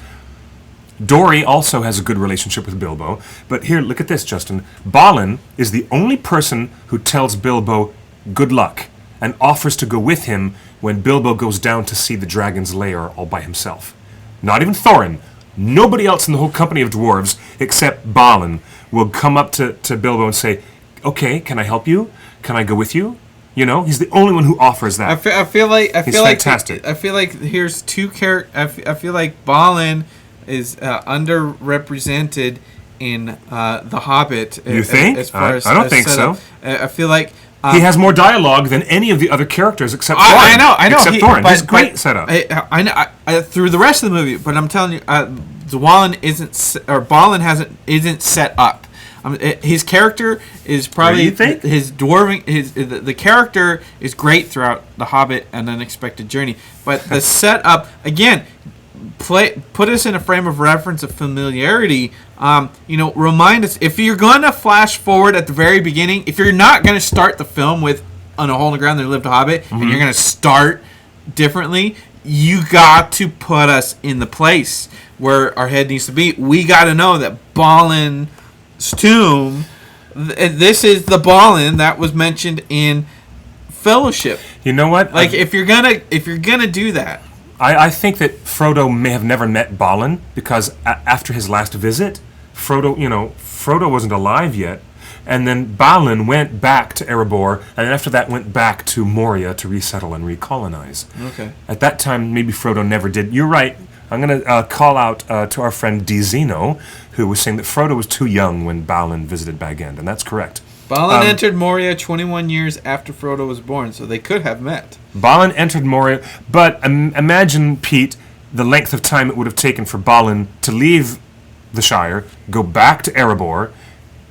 Dory also has a good relationship with Bilbo. But here, look at this, Justin. Balin is the only person who tells Bilbo good luck and offers to go with him when Bilbo goes down to see the dragon's lair all by himself. Not even Thorin. Nobody else in the whole company of dwarves except Balin will come up to Bilbo and say, "Okay, can I help you? Can I go with you?" He's the only one who offers that. I feel like fantastic. I feel like here's two characters. I feel like Balin is underrepresented in The Hobbit. You think? I don't think so. I feel like he has more dialogue than any of the other characters except Thorin. I know. Except Thorin. He's great setup. I know through the rest of the movie, but I'm telling you, Balin isn't set up. His character is probably his dwarving. The character is great throughout The Hobbit and Unexpected Journey, but the setup again. Put us in a frame of reference of familiarity. Remind us, if you're going to flash forward at the very beginning, if you're not going to start the film with "On a Hole in the Ground There Lived a Hobbit," and you're going to start differently, you got to put us in the place where our head needs to be. We got to know that Balin's tomb. This is the Balin that was mentioned in Fellowship. You know what? Like, if you're gonna do that. I think that Frodo may have never met Balin because after his last visit, Frodo wasn't alive yet. And then Balin went back to Erebor, and after that went back to Moria to resettle and recolonize. Okay. At that time, maybe Frodo never did. You're right. I'm going to call out to our friend Dzino, who was saying that Frodo was too young when Balin visited Bag End, and that's correct. Balin entered Moria 21 years after Frodo was born, so they could have met. Balin entered Moria, but imagine, Pete, the length of time it would have taken for Balin to leave the Shire, go back to Erebor,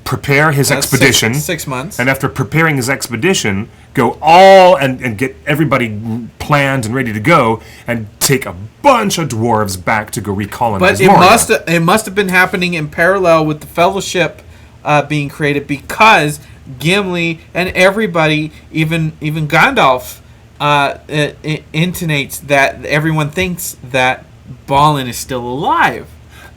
prepare his expedition. 6 months. And after preparing his expedition, go all and get everybody planned and ready to go, and take a bunch of dwarves back to go recolonize Moria. But it must have been happening in parallel with the Fellowship being created, because Gimli and everybody, even Gandalf, intonates that everyone thinks that Balin is still alive.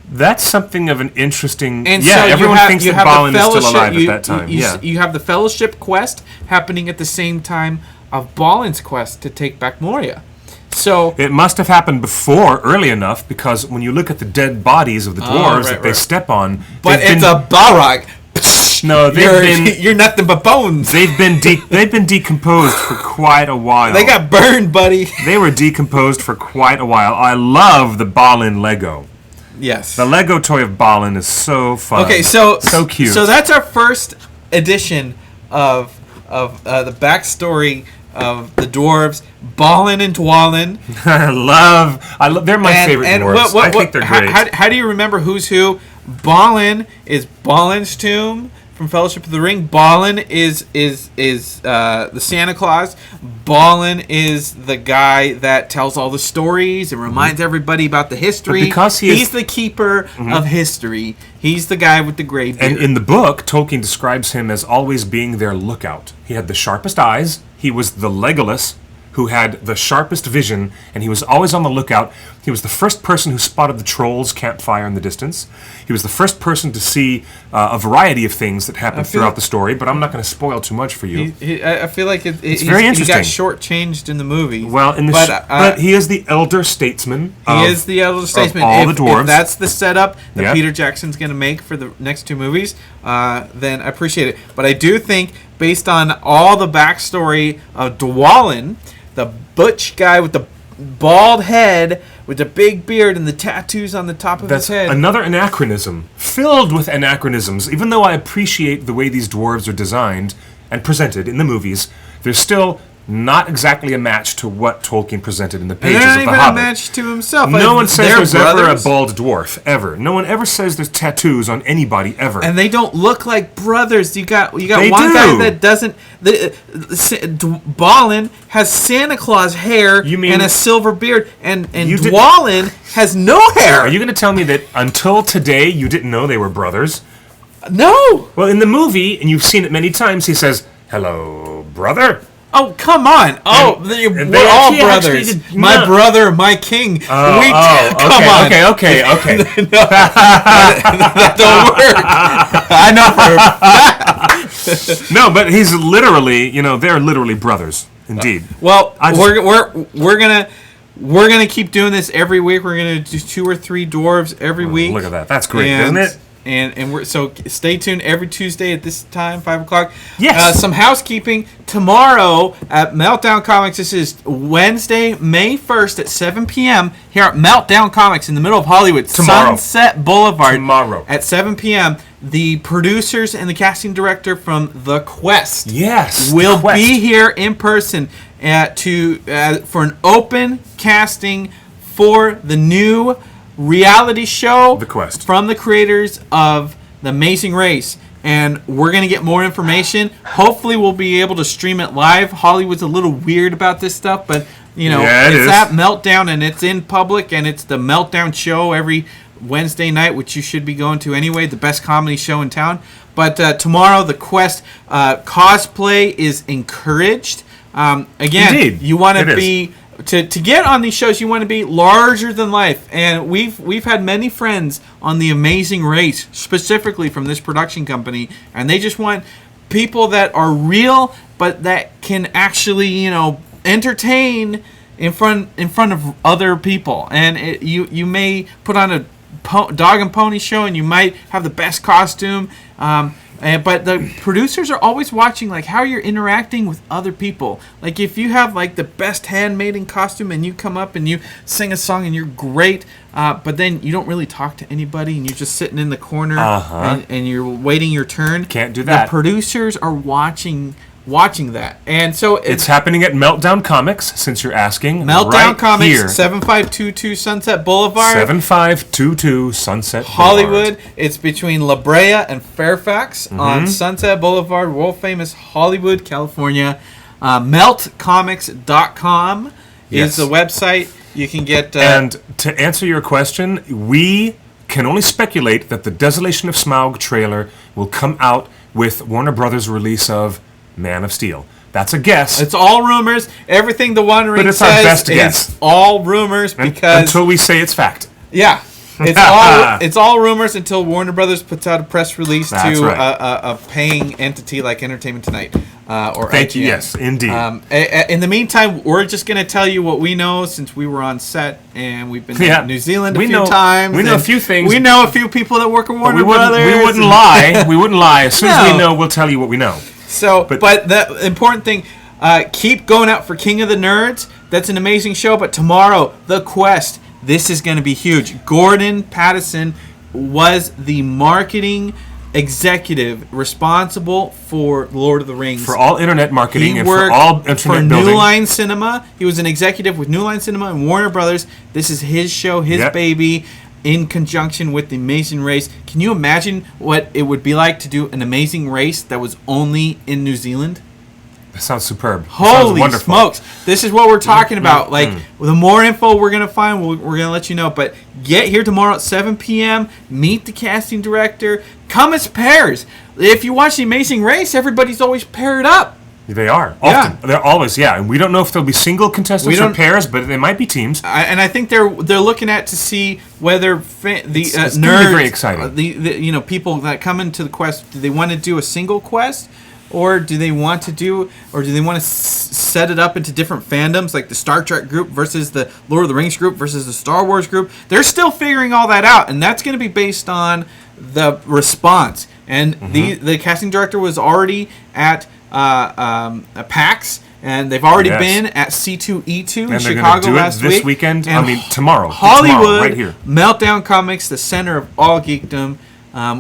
That's something of an interesting... And yeah, so everyone thinks that Balin is still alive at that time. You have the Fellowship quest happening at the same time of Balin's quest to take back Moria. So it must have happened before, early enough, because when you look at the dead bodies of the dwarves they step on... But it's a Balrog. No, you're nothing but bones. They've been decomposed for quite a while. They got burned, buddy. They were decomposed for quite a while. I love the Balin Lego. Yes. The Lego toy of Balin is so fun. Okay, so cute. So that's our first edition of the backstory of the dwarves, Balin and Dwalin. I love. They're my favorite dwarves. I think they're great. How do you remember who's who? Balin is Balin's tomb from Fellowship of the Ring. Balin is the Santa Claus. Balin is the guy that tells all the stories and reminds everybody about the history. But because he's the keeper of history. He's the guy with the gray beard. And in the book, Tolkien describes him as always being their lookout. He had the sharpest eyes. He was the Legolas who had the sharpest vision, and he was always on the lookout. He was the first person who spotted the trolls' campfire in the distance. He was the first person to see a variety of things that happened throughout the story, but I'm not going to spoil too much for you. I feel like it's very interesting. He got shortchanged in the movie. Well, but he is the elder statesman. He is the elder statesman. Of all the dwarves. If that's the setup that Peter Jackson's going to make for the next two movies, then I appreciate it. But I do think, based on all the backstory of Dwalin, the butch guy with the bald head, with the big beard and the tattoos on the top of his head. Another anachronism, filled with anachronisms. Even though I appreciate the way these dwarves are designed and presented in the movies, there's still not exactly a match to what Tolkien presented in the pages of The Hobbit. Not even a match to himself. No one says there's ever a bald dwarf, ever. No one ever says there's tattoos on anybody, ever. And they don't look like brothers. You got one guy that doesn't... Balin has Santa Claus hair and a silver beard, and Dwalin has no hair. Are you going to tell me that until today you didn't know they were brothers? No. Well, in the movie, and you've seen it many times, he says, "Hello, brother." Oh, come on. We're all brothers. My brother, my king. Come on. Okay. That don't work. I know. No, but he's literally, they're literally brothers. Indeed. Well, we're gonna keep doing this every week. We're gonna do 2 or 3 dwarves every week. Look at that. That's great, isn't it? And we're so stay tuned every Tuesday at this time, 5:00. Yes. Some housekeeping tomorrow at Meltdown Comics. This is Wednesday, May 1st at 7 p.m. here at Meltdown Comics in the middle of Hollywood, Sunset Boulevard. Tomorrow at 7 p.m. The producers and the casting director from The Quest, will be here in person for an open casting for the new reality show, The Quest, from the creators of The Amazing Race. And we're going to get more information. Hopefully we'll be able to stream it live. Hollywood's a little weird about this stuff, but it's at Meltdown, and it's in public, and it's the Meltdown show every Wednesday night, which you should be going to anyway, the best comedy show in town. But tomorrow, The Quest, cosplay is encouraged. Again, Indeed, you want to be... To get on these shows, you want to be larger than life, and we've had many friends on The Amazing Race, specifically from this production company, and they just want people that are real, but that can actually, entertain in front of other people, and you may put on a dog and pony show, and you might have the best costume. But the producers are always watching, like, how you're interacting with other people. Like, if you have, like, the best handmaiden costume and you come up and you sing a song and you're great, but then you don't really talk to anybody and you're just sitting in the corner and you're waiting your turn. Can't do that. The producers are watching that. And so it's happening at Meltdown Comics, since you're asking. Meltdown right Comics, here. 7522 Sunset Boulevard. 7522 Sunset Hollywood. Boulevard. It's between La Brea and Fairfax on Sunset Boulevard, world famous Hollywood, California. Meltcomics.com is the website. You can get... and to answer your question, we can only speculate that the Desolation of Smaug trailer will come out with Warner Brothers' release of Man of Steel. That's a guess. It's all rumors. Everything the One Ring it's says our best guess. is all rumors because... Until we say it's fact. Yeah. It's all rumors until Warner Brothers puts out a press release to a paying entity like Entertainment Tonight or Thank IGN. you. Yes, indeed. In the meantime, we're just going to tell you what we know since we were on set and we've been in New Zealand a few times. We know a few things. We know a few people that work at Warner Brothers. We wouldn't lie. We wouldn't lie. As soon as we know, we'll tell you what we know. So, but the important thing, keep going out for King of the Nerds. That's an amazing show. But tomorrow, The Quest. This is going to be huge. Gordon Pattison was the marketing executive responsible for Lord of the Rings. For all internet marketing and for all internet building. New Line Cinema. He was an executive with New Line Cinema and Warner Brothers. This is his show, his baby, in conjunction with The Amazing Race. Can you imagine what it would be like to do an Amazing Race that was only in New Zealand? That sounds superb. Holy sounds smokes. This is what we're talking about. Like, the more info we're going to find, we're going to let you know. But get here tomorrow at 7 p.m. Meet the casting director. Come as pairs. If you watch The Amazing Race, everybody's always paired up. They are. Often. They're always, And we don't know if they'll be single contestants or pairs, but they might be teams. And I think they're looking at to see whether it's nerds, very exciting. The people that come into the quest, do they want to do a single quest? Or do they want to set it up into different fandoms, like the Star Trek group versus the Lord of the Rings group versus the Star Wars group? They're still figuring all that out, and that's going to be based on the response. And the casting director was already at PAX, and they've already been at C2E2 in Chicago last week. This weekend, tomorrow. Hollywood, tomorrow, right here. Meltdown Comics, the center of all geekdom.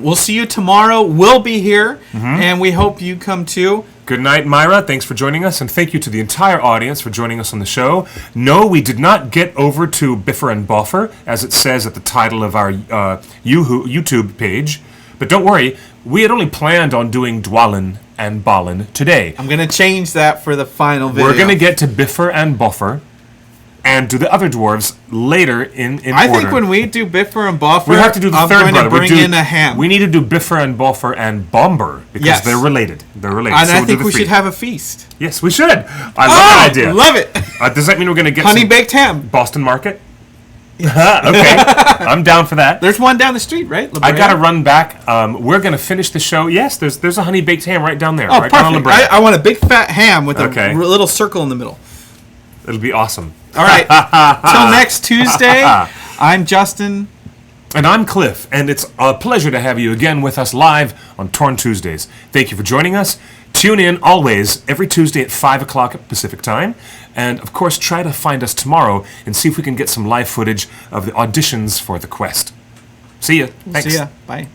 We'll see you tomorrow. We'll be here, and we hope you come too. Good night, Myra. Thanks for joining us, and thank you to the entire audience for joining us on the show. No, we did not get over to Bifur and Bofur, as it says at the title of our YouTube page. But don't worry, we had only planned on doing Dwalin and Balin today. I'm going to change that for the final video. We're going to get to Bifur and Bofur and do the other dwarves later in order. I think when we do Bifur and Bofur, we have to do the third brother. Bring in a ham. We need to do Bifur and Bofur and Bomber because they're related. They're related. And I think we should have a feast. Yes, we should. I love that idea. Love it. Does that mean we're going to get honey baked ham? Boston Market? Okay, I'm down for that. There's one down the street, right? I got to run back. We're going to finish the show. Yes, there's a honey baked ham right down there. Oh, right perfect. Down on I want a big fat ham with a little circle in the middle. It'll be awesome. All right. Till next Tuesday, I'm Justin. And I'm Cliff. And it's a pleasure to have you again with us live on Torn Tuesdays. Thank you for joining us. Tune in always every Tuesday at 5 o'clock Pacific time. And, of course, try to find us tomorrow and see if we can get some live footage of the auditions for The Quest. See ya. Thanks. See ya. Bye.